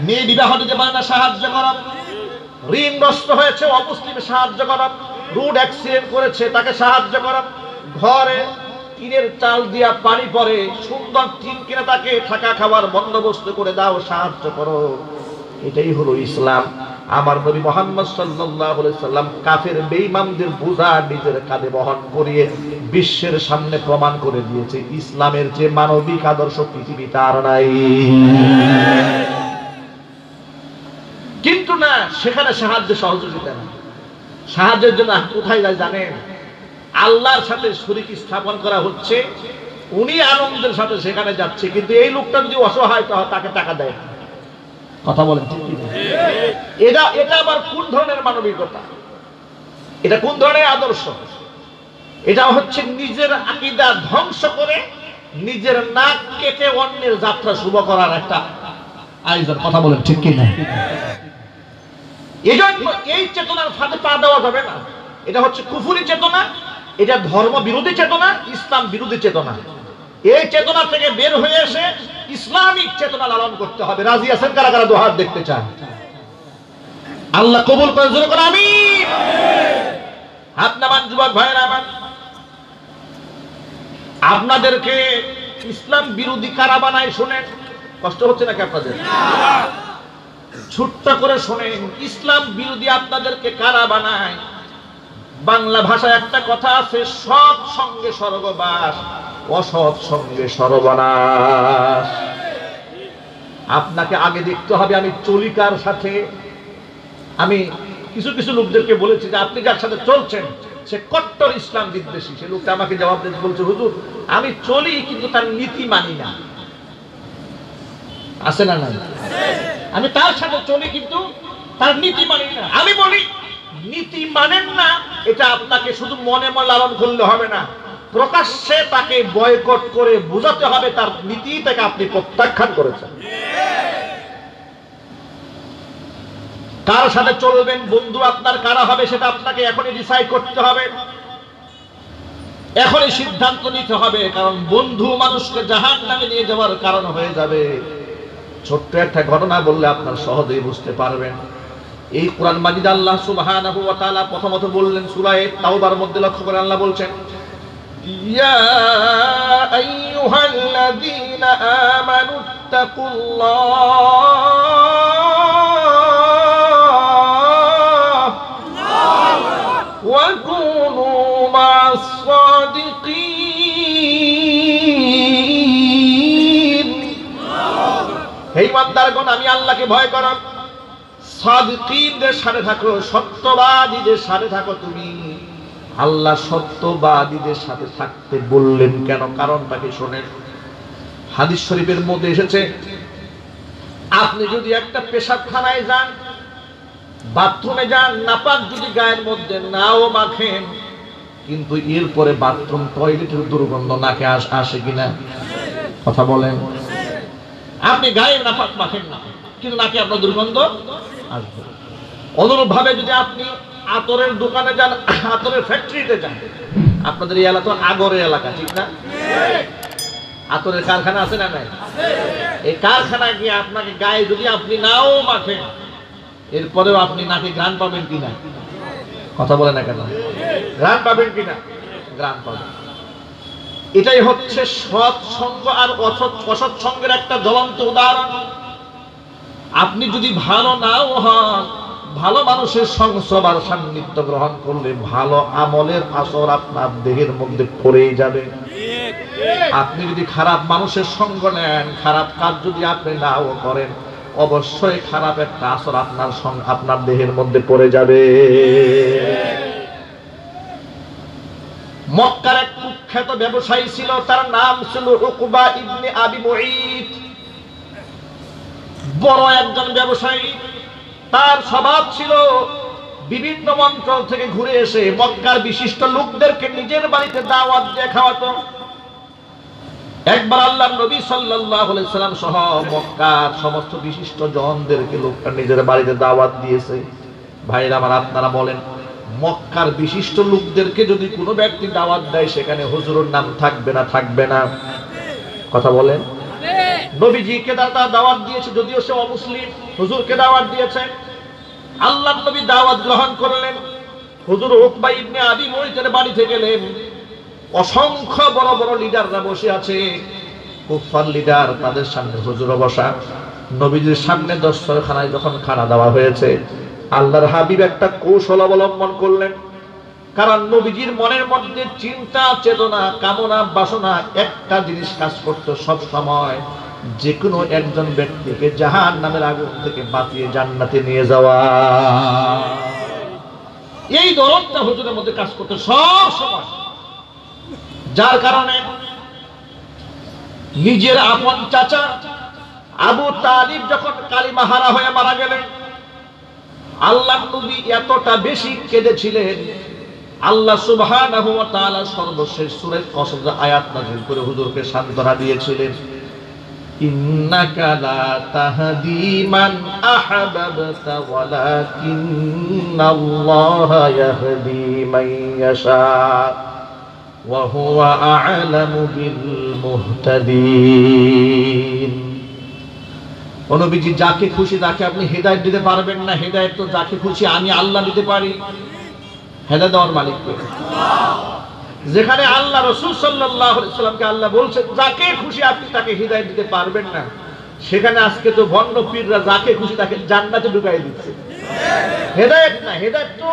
মেয়ে বিবাহ দিতে পারে না, সাহায্য করো। ঋণগ্রস্ত হয়েছে, অমুসলিম সাহায্য করো। রোড অ্যাক্সিডেন্ট করেছে, তাকে সাহায্য করো। ঘরে টিনের চাল দিয়া পানি পড়ে, সুন্দর টিন কিনে তাকে থাকা খাবার বন্দোবস্ত করে দাও, সাহায্য করো। এটাই হলো ইসলাম। আমার নবী মুহাম্মদ সাল্লাল্লাহু আলাইহি সাল্লাম কাফের বেঈমানদের বোঝা নিজের কাঁধে বহন করিয়ে বিশ্বের সামনে প্রমাণ করে দিয়েছে ইসলামের যে মানবিক আদর্শ পৃথিবীতে আর নাই। কিন্তু না, সেখানে সাহায্য সহযোগিতা না। সাহায্যের জন্য কোথায় যায় জানেন? আল্লাহর সাথে শরীক স্থাপন করা হচ্ছে, উনি আনন্দের সাথে সেখানে যাচ্ছে, কিন্তু এই লোকটা যদি অসহায় তাকে টাকা দেয়। কথা বলেন ঠিক কি না? এটা আবার কোন ধরনের মানবিকতা? এটা কোন ধরনের আদর্শ? এটা হচ্ছে নিজের আকীদা ধ্বংস করে নিজের নাক কেটে অন্যের যাত্রা শুভ করার একটা আয়োজন। কথা বলেন ঠিক কি না? এজন্য এই চেতনার ফাঁদে পা দেওয়া যাবে না। এটা হচ্ছে কুফরি চেতনা, এটা ধর্ম বিরোধী চেতনা, ইসলাম বিরোধী চেতনা। এই চেতনা থেকে বের হয়ে এসে ইসলামিক চেতনা লালন করতে হবে। রাজি আছেন কারা কারা? দুহাত দেখতে চান। আল্লাহ কবুল করে, জোরে করে আমিন। হাত নামান যুবক ভাইরা আমার। আপনাদেরকে ইসলাম বিরোধী কারা বানায় শুনেন। কষ্ট হচ্ছে নাকি আপনাদের? ছোট্ট করে শোনেন, ইসলাম বিরোধী আপনাদেরকে কারা বানায়। বাংলা ভাষায় একটা কথা আছে, সৎ সঙ্গে স্বর্গবাস, অসৎ সঙ্গে সর্বনাশ। আপনাকে আগে দেখতে হবে আমি চলি কার সাথে। আমি কিছু কিছু লোকদেরকে বলেছি যে আপনি যার সাথে চলছেন সে কট্টর ইসলাম বিদ্বেষী। সে লোকটা আমাকে জবাব দিতে বলছে, হুজুর আমি চলি কিন্তু তার নীতি মানি না। আছে না নাই? আমি তার সাথে চলি কিন্তু তার নীতি মানি না। আমি বলি নীতি মানেন না, এটা আপনাকে শুধু মনে মনে লালন করলে হবে না, প্রকাশ্যে তাকে বয়কট করে বোঝাতে হবে তার নীতি থেকে আপনি প্রত্যাখ্যান করেছেন। কার সাথে চলবেন, বন্ধু আপনার কারা হবে, সেটা আপনাকে এখনই ডিসাইড করতে হবে, এখনই সিদ্ধান্ত নিতে হবে। কারণ বন্ধু মানুষকে জাহান্নামে নিয়ে যাওয়ার কারণ হয়ে যাবে। ছোট্ট একটা ঘটনা বললে আপনার সহজেই বুঝতে পারবেন। এই কোরআন মাজিদ আল্লাহ সুবহানাহু ওয়া তাআলা প্রথমত বললেন সূরা তাওবার মধ্যে, লক্ষ্য করে আল্লাহ বলছেন, ইয়া আইয়ুহাল্লাযীনা আমানুত্তাকুল্লাহ ওয়া কুনু মা'আস সাদিকিন। হে ইমানদারগণ, আমি আল্লাহকে ভয় করো, সাদিকিনদের সাথে থাকো, সত্যবাদীদের সাথে থাকো। তুমি আল্লাহ সত্যবাদীদের সাথে থাকতে বললেন কেন? কারণটা কি শোনেন। হাদিস শরীফের মধ্যে এসেছে, আপনি যদি একটা পেশাবখানায় যান, বাথরুমে যান, নাপাক যদি গায়ের মধ্যে নাও মাখেন, কিন্তু এরপরে বাথরুম টয়লেটের দুর্গন্ধ নাকে আসে কিনা? কথা বলেন। আপনি গায়ে নাপাক মাখেন না, কিন্তু নাকি আপনার দুর্গন্ধ আসবে। অনুরূপ ভাবে যদি আপনি আতরের দোকানে যান, আতরের ফ্যাক্টরিতে যান, আপনাদের এই এলাকা তো আগরের এলাকা, ঠিক না? আতরের কারখানা আছে না নাই? এই কারখানায় গিয়ে আপনাকে গায়ে যদি আপনি নাও মাখেন, এরপরেও আপনি নাকি ঘ্রাণ পাবেন কিনা? কথা বলে না কেন? ঘ্রাণ পাবেন কিনা? ঘ্রাণ পাবেন। এটাই হচ্ছে সৎ সঙ্গ আর অসৎ সঙ্গের একটা জ্বলন্ত উদাহরণ। আপনি যদি ভালো নাও হন, ভালো মানুষের সংস্রব আর সান্নিধ্য গ্রহণ করলে ভালো আমলের আসর আপনার দেহের মধ্যে পড়েই যাবে। আপনি যদি খারাপ মানুষের সঙ্গ নেন, খারাপ কাজ যদি আপনি নাও করেন, অবশ্যই খারাপ একটা আসর আপনার দেহের মধ্যে পড়ে যাবে। মক্কার এক কুখ্যাত ব্যবসায়ী ছিল, তার নাম ছিল উকবা ইবনে আবি মুঈত। বড় একজন ব্যবসায়ী। তার স্বভাব ছিল বিভিন্ন অঞ্চল থেকে ঘুরে এসে মক্কার বিশিষ্ট লোকদেরকে নিজের বাড়িতে দাওয়াত দিয়ে খাওয়াতো। একবার আল্লাহর নবী সাল্লাল্লাহু আলাইহি সাল্লাম সহ মক্কার সমস্ত বিশিষ্ট জনদেরকে লোকটা নিজের বাড়িতে দাওয়াত দিয়েছে। ভাইরা আমার, আপনারা বলেন, মক্কার বিশিষ্ট লোকদেরকে যদি কোনো ব্যক্তি দাওয়াত দেয়, সেখানে হুজুরের নাম থাকবে না? থাকবে না? কথা বলেন। নবীজিকে দাওয়াত দিয়েছে, যদিও সে অমুসলিম, হুজুরকে দাওয়াত দিয়েছে। আল্লাহর নবী দাওয়াত গ্রহণ করলেন। হুজুর উকবা ইবনে আবি মুঈতের বাড়িতে গেলেন। অসংখ্য বড় বড় লিডাররা বসে আছে, কুফার লিডার, তাদের সামনে হুজুরও বসা। নবীজির সামনে দস্তরখানায় যখন খানা দেওয়া হয়েছে, আল্লাহর হাবিব একটা কৌশল অবলম্বন করলেন। কারণ নবীজির মনের মধ্যে চিন্তা, চেতনা, কামনা, বাসনা একটা জিনিস কাজ করতো সব সময়, যে কোনো একজন ব্যক্তিকে জাহান্নামের আগুন থেকে বাঁচিয়ে জান্নাতে নিয়ে যাওয়া। এই দরদটা হুজুরের মধ্যে কাজ করতো সব সময়। যার কারণে নিজের আপন চাচা আবু তালিব যখন কালিমা হারা হয়ে মারা গেলেন, আল্লাহর নবী এতটা বেশি কেঁদেছিলেন, আল্লাহ সুবহানাহু ওয়া তাআলা সর্বশেষ সূরা কসস আয়াত নাযিল করে হুজুরকে সান্ত্বনা দিয়েছিলেন, ইন্নাকা লা তাহদি মান আহবাবতা ওয়ালাকিন্নাল্লাহা ইয়াহদি মান ইয়াশা ওয়া হুয়া আ'লামু বিল মুহতাদিন। ও নবীজি, যাকে খুশি তাকে আপনি হেদায়েত দিতে পারবেন না। হেদায়েত তো যাকে খুশি আমি আল্লাহ দিতে পারি। হেদায়েত দেওয়ার মালিক কে? আল্লাহ। যেখানে আল্লাহ রাসূল সাল্লাল্লাহু আলাইহি ওয়াসাল্লামকে আল্লাহ বলছেন যাকে খুশি আপনি তাকে হিদায়াত দিতে পারবেন না, সেখানে আজকে তো ভণ্ড পীররা যাকে খুশি তাকে জান্নাতে ঢুকাই দিচ্ছে। হেদায়েত না, হেদায়েত তো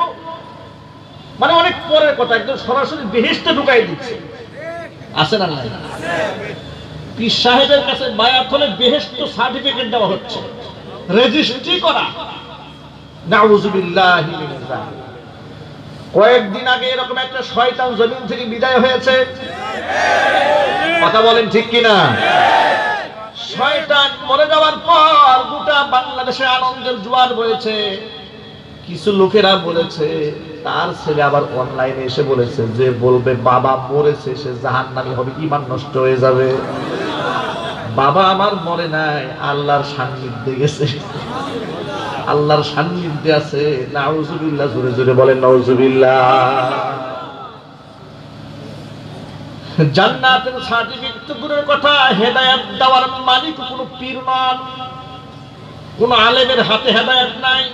মানে অনেক পরের কথা, একদম সরাসরি বেহেশতে ঢুকাই দিচ্ছে। আছে না নাই? পীর সাহেবের কাছে বায়াত হলে বেহেশত সার্টিফিকেট দেওয়া হচ্ছে, রেজিস্ট্রি করা। নাউযুবিল্লাহি মিনাজ যালিক। কয়েকদিন আগে এরকম একটা শয়তান জমিন থেকে বিদায় হয়েছে, কথা বলেন ঠিক কিনা? শয়তান মরে যাওয়ার পর গোটা বাংলাদেশে আনন্দের জোয়ার বয়েছে। কিছু লোকেরা বলেছে তার ছেলে আবার অনলাইনে এসে বলেছে যে বলবে বাবা মরেছে সে জাহান্নামী হবে, ঈমান নষ্ট হয়ে যাবে। বাবা আমার মরে নাই, আল্লাহর সান্নিধ্যে গেছে, আল্লাহর সান্নিধ্যে আছে। নাউযুবিল্লাহ, জোরে জোরে বলেন নাউযুবিল্লাহ। জান্নাতের সার্টিফিকেট দূরের কথা, হেদায়েত দেওয়ার মালিক কোনো পীর নন, কোন আলেমের হাতে হেদায়েত নাই।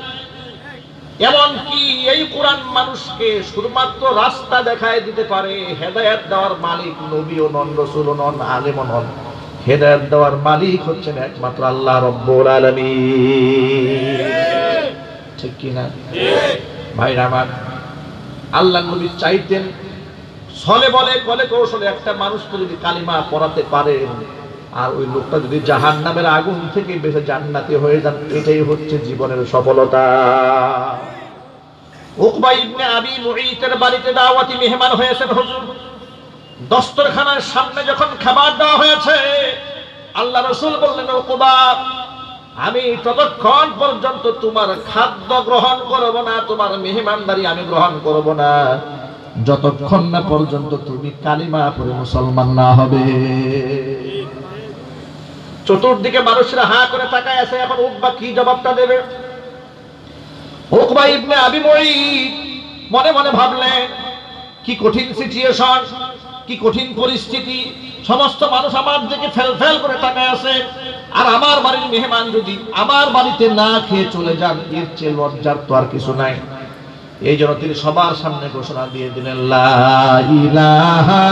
এমনকি এই কোরআন মানুষকে শুধুমাত্র রাস্তা দেখায় দিতে পারে, হেদায়েত দেওয়ার মালিক নবীও নন, রাসূলও নন, আলেমও নন। হেদায়েত দেওয়ার মালিক হচ্ছেন একমাত্র আল্লাহ রাব্বুল আলামিন। ঠিক কি না ভাইরা আমার? আল্লাহর নবী চাইতেন ছলে বলে কলে কৌশলে একটা মানুষকে যদি কালিমা পড়াতে পারেন, আর ওই লোকটা যদি জাহান্নামের আগুন থেকে বেঁচে জান্নাতি হয়ে যান, এটাই হচ্ছে জীবনের সফলতা। উকবা ইবনে আবি মুঈতের বাড়িতে দাওয়াতি মেহমান হয়েছেন হুজুর। দস্তরখানার সামনে যখন খাবার দেওয়া হয়েছে, আল্লাহ রাসূল বললেন, উকবা, আমি ততক্ষণ পর্যন্ত তোমার খাদ্য গ্রহণ করব না, তোমার মেহমানদারি আমি গ্রহণ করব না, যতক্ষণ না পর্যন্ত তুমি কালিমা পড়ে মুসলমান না হবে। চতুর্দিকে মানুষরা হা করে তাকায় আছে, এখন উকবা কি জবাবটা দেবে? উকবা ইবনে আবি মুঈত মনে মনে ভাবলেন, কি কঠিন সিচুয়েশন, কি কঠিন পরিস্থিতি। সমস্ত মানুষ আমার দিকে ফেল ফেল করে তাকায় আছে, আর আমার বাড়ির মেহমান যদি আমার বাড়িতে না খেয়ে চলে যান, এর চেয়ে লজ্জার তো আর কিছু নাই। এই জন্য তিনি সবার সামনে ঘোষণা দিয়ে দিলেন, লা ইলাহা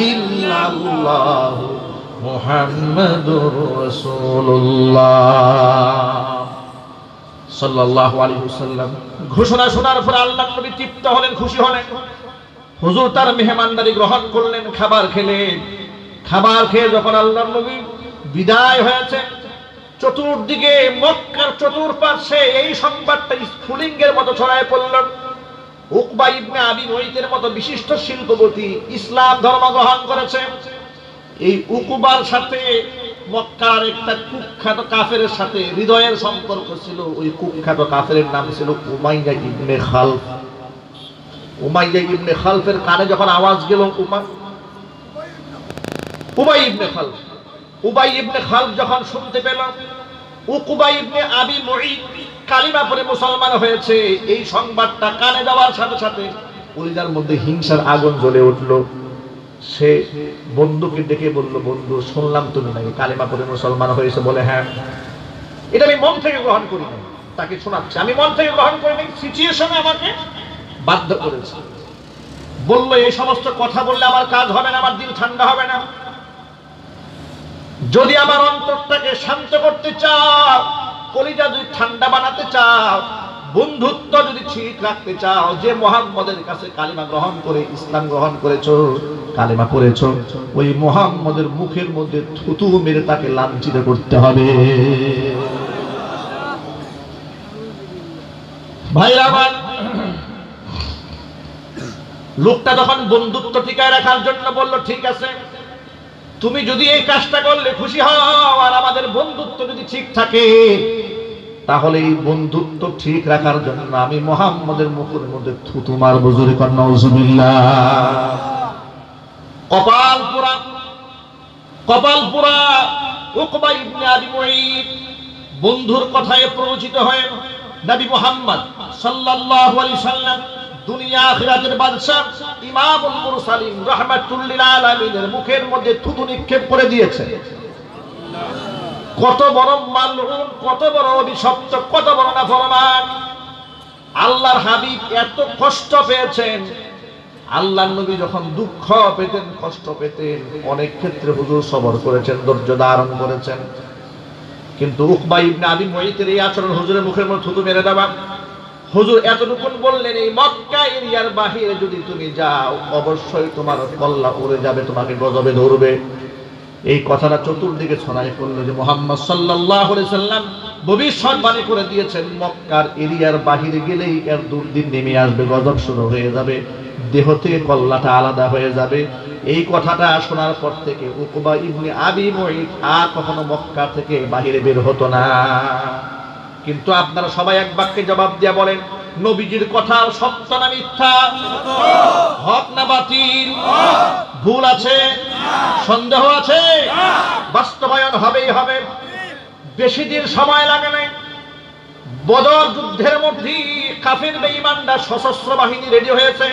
ইল্লাল্লাহু মুহাম্মাদুর রাসূলুল্লাহ সাল্লাল্লাহু আলাইহি ওয়াসাল্লাম। ঘোষণা শোনার পর আল্লাহর নবী তৃপ্ত হলেন, খুশি হলেন। হুজুর তার মেহমানদারি গ্রহণ করলেন, খাবার খেলেন। খাবার খেয়ে যখন আল্লাহর নবী বিদায় হয়েছে, চতুর্দিকে মক্কার চতুর্পার্শ্বে এই সংবাদটা স্ফুলিঙ্গের মতো ছড়ায় পড়ল। উকবা ইবনে আবি মুঈতের মতো বিশিষ্ট শিল্পপতি ইসলাম ধর্ম গ্রহণ করেছে। এই উকবার সাথে মক্কার একটা কুখ্যাত কাফেরের সাথে হৃদয়ের সম্পর্ক ছিল। ওই কুখ্যাত কাফেরের নাম ছিল উমাইয়া ইবনে খালফ। উমাইয়া ইবনে খালফের কানে যখন আওয়াজ গেল, উবাই ইবনে খালফ, উবাই ইবনে খালফ যখন শুনতে পেল উকবা ইবনে আবি মুঈত কালিমা পড়ে মুসলমান হয়েছে, এই সংবাদটা কানে যাওয়ার সাথে সাথে কলিজার মধ্যে হিংসার আগুন জ্বলে উঠল। সে বন্ধুকে ডেকে বলল, বন্ধু শুনলাম তুমি নাকি কালিমা পড়ে মুসলমান হয়েছে। বলে হ্যাঁ। এটা আমি মন থেকে গ্রহণ করি না, তাকে শোনাচ্ছে, আমি মন থেকে গ্রহণ করি নাই, সিচুয়েশনে আমাকে বাধ্য করেছে। বলল এই সমস্ত কথা বললে আমার কাজ হবে না, আমার দিল ঠান্ডা হবে না। যদি আমার অন্তরটাকে শান্ত করতে চাও, কলিজা যদি ঠান্ডা বানাতে চাও, বন্ধুত্ব যদি ঠিক রাখতে চাও, যে মুহাম্মদের কাছে কালিমা গ্রহণ করে ইসলাম গ্রহণ করেছো, কালিমা পড়েছো, ওই মুহাম্মদের মুখের মধ্যে থুতু মেরে তাকে লাঞ্ছিত করতে হবে। ভাইরা আমার, লোকটা যখন বন্ধুত্ব টিকায় রাখার জন্য বলল, ঠিক আছে তুমি যদি এই কাজটা করলে খুশি হও, আর আমাদের বন্ধুত্ব যদি ঠিক থাকে, তাহলে এই বন্ধুত্ব ঠিক রাখার জন্য আমি মুহাম্মদের মুখের মধ্যে থুতু মারবো। জোরে কর নাউজুবিল্লাহ। কপাল পুরা উকবা ইবনে আবি মুঈত বন্ধুর কথায় প্ররোচিত হয়ে নবী মুহাম্মদ সাল্লাল্লাহু আলাইহি সাল্লাম, দুনিয়া আখিরাতের বাদশা ইমামুল মুরসালিন রাহমাতুল লিল আলামিনের মুখের মধ্যে থুতু নিক্ষেপ করে দিয়েছে। কত বড় মালউন, কত বড় অভিশপ্ত, কত বড় নাফরমান। আল্লাহর হাবিব এত কষ্ট পেয়েছেন। আল্লাহর নবী যখন দুঃখ পেতেন, কষ্ট পেতেন, অনেক ক্ষেত্রে হুজুর সবর করেছেন, ধৈর্য ধারণ করেছেন। কিন্তু উকবা ইবনে আবি মুঈতের এই আচরণ, হুজুরের মুখের মধ্যে থুতু মেরে দেওয়া। হুজুর এতটুকুন বললেন, এই মক্কা এরিয়ার বাহিরে যদি তুমি যাও, অবশ্যই তোমার কল্লা উড়ে যাবে, তোমাকে গজবে ধরবে। এই কথাটা চতুর্দিকে ছড়াই পড়ল যে মুহাম্মদ সাল্লাল্লাহু আলাইহি সাল্লাম ভবিষ্যৎবাণী করে দিয়েছেন, মক্কার এরিয়ার বাহিরে গেলেই এর দুর্দিন নেমে আসবে, গজব শুরু হয়ে যাবে, দেহ থেকে কল্লাটা আলাদা হয়ে যাবে। এই কথাটা শোনার পর থেকে উকবা ইবনে আবি মুঈত আর কখনো মক্কা থেকে বাহিরে বের হতো না। কিন্তু আপনারা সবাই এক বাক্যে জবাব দিয়া বলেন, নবীজির কথা সত্য না মিথ্যা, হক না বাতিল, ভুল আছে, সন্দেহ আছে, বাস্তবায়ন হবেই হবে। বেশি দিন সময় লাগে নাই। বদর যুদ্ধের মধ্যে কাফির বেঈমানরা সশস্ত্র বাহিনী রেডি হয়েছে,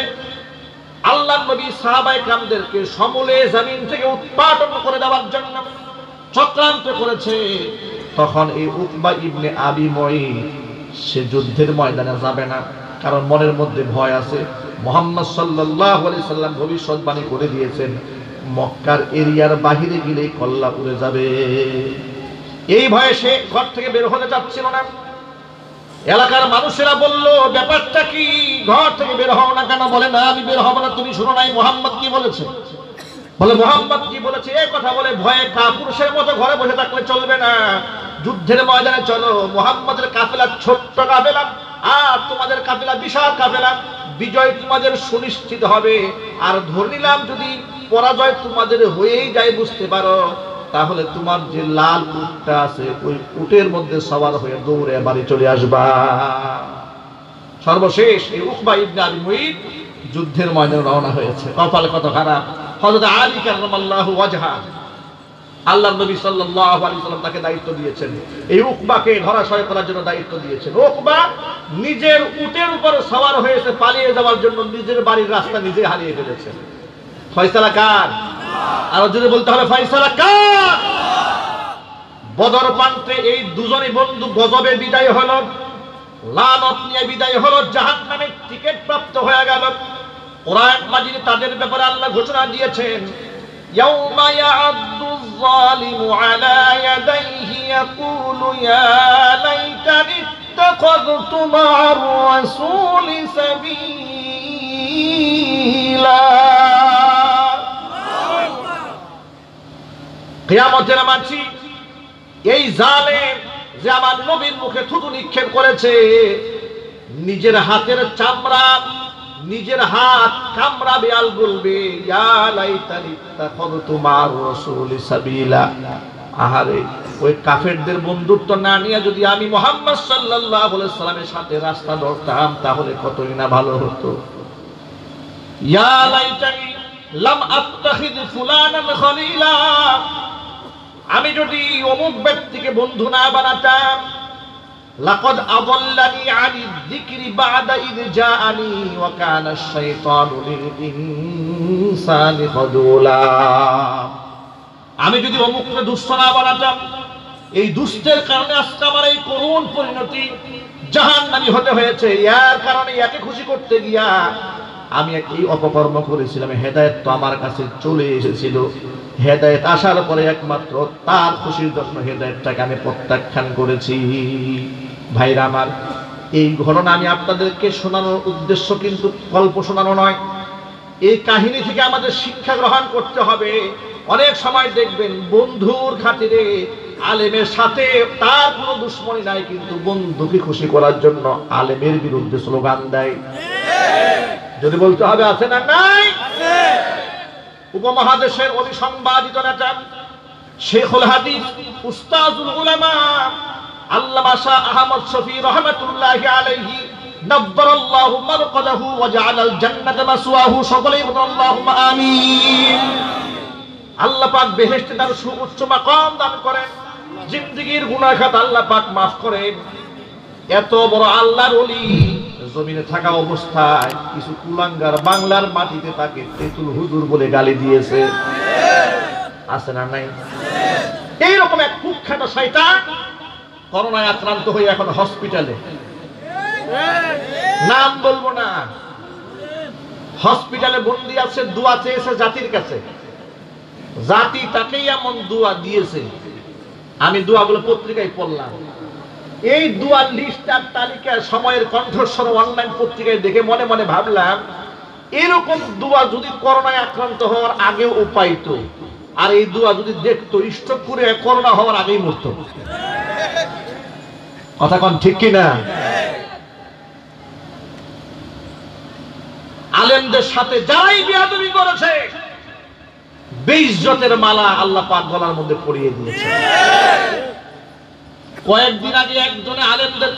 আল্লাহর নবী সাহাবায়ে কেরামদেরকে সমূলে জমিন থেকে উৎপাটন করে দেওয়ার জন্য চক্রান্ত করেছে। তখন এই উকবা ইবনে আবি মুঈত সে যুদ্ধের ময়দানে যাবে না, কারণ মনের মধ্যে ভয় আছে। মুহাম্মদ সাল্লাল্লাহু আলাইহি সাল্লাম ভবিষ্যৎবাণী করে দিয়েছেন, মক্কার এরিয়ার বাহিরে গেলেই কল্লা উড়ে যাবে। এই ভয়ে সে ঘর থেকে বের হতে চাচ্ছিল না। এলাকার মানুষেরা বলল, ব্যাপারটা কি, ঘর থেকে বের হও না কেন? বলে না আমি বের হব না। তুমি শুনো নাই মুহাম্মদ কি বলেছে? বলে মুহাম্মদ কি বলেছে? এই কথা বলে ভয়ে কাপুরুষের মতো ঘরে বসে থাকলে চলবে না, যুদ্ধের ময়দানে চলো। মুহাম্মদের কাফেলা ছোট্ট কাফেলা, আর তোমাদের কাফেলা বিশাল কাফেলা। বিজয় তোমাদের সুনিশ্চিত হবে। আর ধরে নিলাম যদি পরাজয় তোমাদের হয়েই যায়, বুঝতে পারো, তাহলে তোমার যে লাল উটটা আছে, ওই উটের মধ্যে সওয়ার হয়ে দৌড়ে বাড়ি চলে আসবা। সর্বশেষ এই উকবা ইবনে আবি মুঈত যুদ্ধের ময়দানে রওনা হয়েছে। কপাল কত খারাপ। হযরত আলী কাররামাল্লাহু ওয়াজহা, আল্লাহর নবী সাল্লাল্লাহু আলাইহি সাল্লাম তাকে দায়িত্ব দিয়েছেন, এই উকবাকে ধরাশয় করার জন্য দায়িত্ব দিয়েছেন। উকবা নিজের উটের উপর সওয়ার হয়েছে, পালিয়ে যাওয়ার জন্য নিজের বাড়ির রাস্তা নিজে হারিয়ে ফেলেছে। ফয়সালা কার? আর যদি বলতে হবে ফয়সালা কার? বদর প্রান্তে এই দুজনই বন্ধু গজবে বিদায় হলো, লানত নিয়ে বিদায় হলো, জাহান্নামের টিকিট প্রাপ্ত হয়ে গেল। কোরআন মাজিদে তাদের ব্যাপারে আল্লাহ ঘোষণা দিয়েছেন, ইয়াউমা ইয়া'আদ্দুয যালিমু আলা ইয়াদাইহি ইয়াকুলু ইয়া লাইতানি ইত্তাখাযতু মা'আর রাসূলি সাবিলা। কিয়ামতের মাঝি এই জালেম যে আমার নবীর মুখে থুতু নিক্ষেপ করেছে, নিজের হাতের চামড়া, নিজের হাত কামড়াবে, আল বলবে ইয়া লাইতানি ইত্তাখাযতু মা'আর রাসূলি সাবিলা। আহারে, ওই কাফেরদের বন্ধুত্ব না নিয়ে যদি আমি মুহাম্মদ সাল্লাল্লাহু আলাইহি সাল্লামের সাথে রাস্তা ধরতাম, তাহলে কতই না ভালো হতো। ইয়া লাইতানি লাম আত্তাখিয ফুলানান খলিলা, আমি যদি অমুক ব্যক্তিকে বন্ধু না বানাতাম, লাকাদ আযাল্লানি আনিয যিকরি বা'দা ইয জাআনি ওয়া কানা আশ-শাইতানু লিল ইনসানি খাযুলা। আমি যদি অমুককে দুষ্ট না বানাতাম, এই দুষ্টের কারণে আজকে আমার এই করুণ পরিণতি, জাহান্নামী হতে হয়েছে। এর কারণে একে খুশি করতে গিয়া আমি এই অপকর্ম করেছিলাম। হেদায়েত তো আমার কাছে চলে এসেছিল, হেদায়েত আসার পরে একমাত্র তার খুশির জন্য হেদায়েতটাকে আমি প্রত্যাখ্যান করেছি। ভাইরা আমার, এই ঘটনা আমি আপনাদেরকে শোনানোর উদ্দেশ্য কিন্তু গল্প শোনানো নয়। এই কাহিনী থেকে আমাদের শিক্ষা গ্রহণ করতে হবে। অনেক সময় দেখবেন বন্ধুর খাতিরে আলেমের সাথে তার কোনো দুশ্মনী নাই, কিন্তু বন্ধুকে খুশি করার জন্য আলেমের বিরুদ্ধে স্লোগান দেয়। যদি বলতে হবে আছে না নাই? উপমহাদেশের অবিসংবাদিত নেতা শেখুল হাদিস উস্তাজুল উলামা আল্লামা শাহ আহমদ শফি রাহমাতুল্লাহি আলাইহি নাব্বারাল্লাহু মারকাদাহু ওয়া জাআলাল জান্নাতা মাসওয়াহু। সকলেই বলুন আল্লাহুম্মা আমিন। আল্লাহ পাক বেহেশতে তার সুউচ্চ মাকাম দান করেন, জিন্দেগীর গুনাহ খাত আল্লাহ পাক maaf করেন। এত বড় আল্লাহর ওলি জমিনে থাকা অবস্থায় কিছু কুলাঙ্গার বাংলার মাটিতে তাকে তেতুল হুজুর বলে গালি দিয়েছে, আছে না নাই? এইরকম এক কুখ্যাত শয়তান করোনায় আক্রান্ত হয়ে এখন হসপিটালে, নাম বলবো না, হসপিটালে বন্দী আছে। দোয়া চেয়েছে জাতির কাছে, জাতি তাকেই এমন দোয়া দিয়েছে। আমি দোয়াগুলো পত্রিকায় পড়লাম। এই দোয়ার লিস্ট আর তালিকা সময়ের কণ্ঠস্বর অনলাইন পত্রিকায় দেখে মনে মনে ভাবলাম, এরকম দোয়া যদি করোনায় আক্রান্ত হওয়ার আগেও পাইত, আর এই দোয়া যদি দেখতো স্ট্রোক করে করোনা হওয়ার আগেই মরত। কথা কোন ঠিক কিনা? আলেমদের সাথে যারাই বেয়াদবি করেছে, বেইজ্জতের মালা আল্লাহ পাক গলার মধ্যে পরিয়ে দিয়েছে। কয়েকদিন আগে একজনে আলেমদের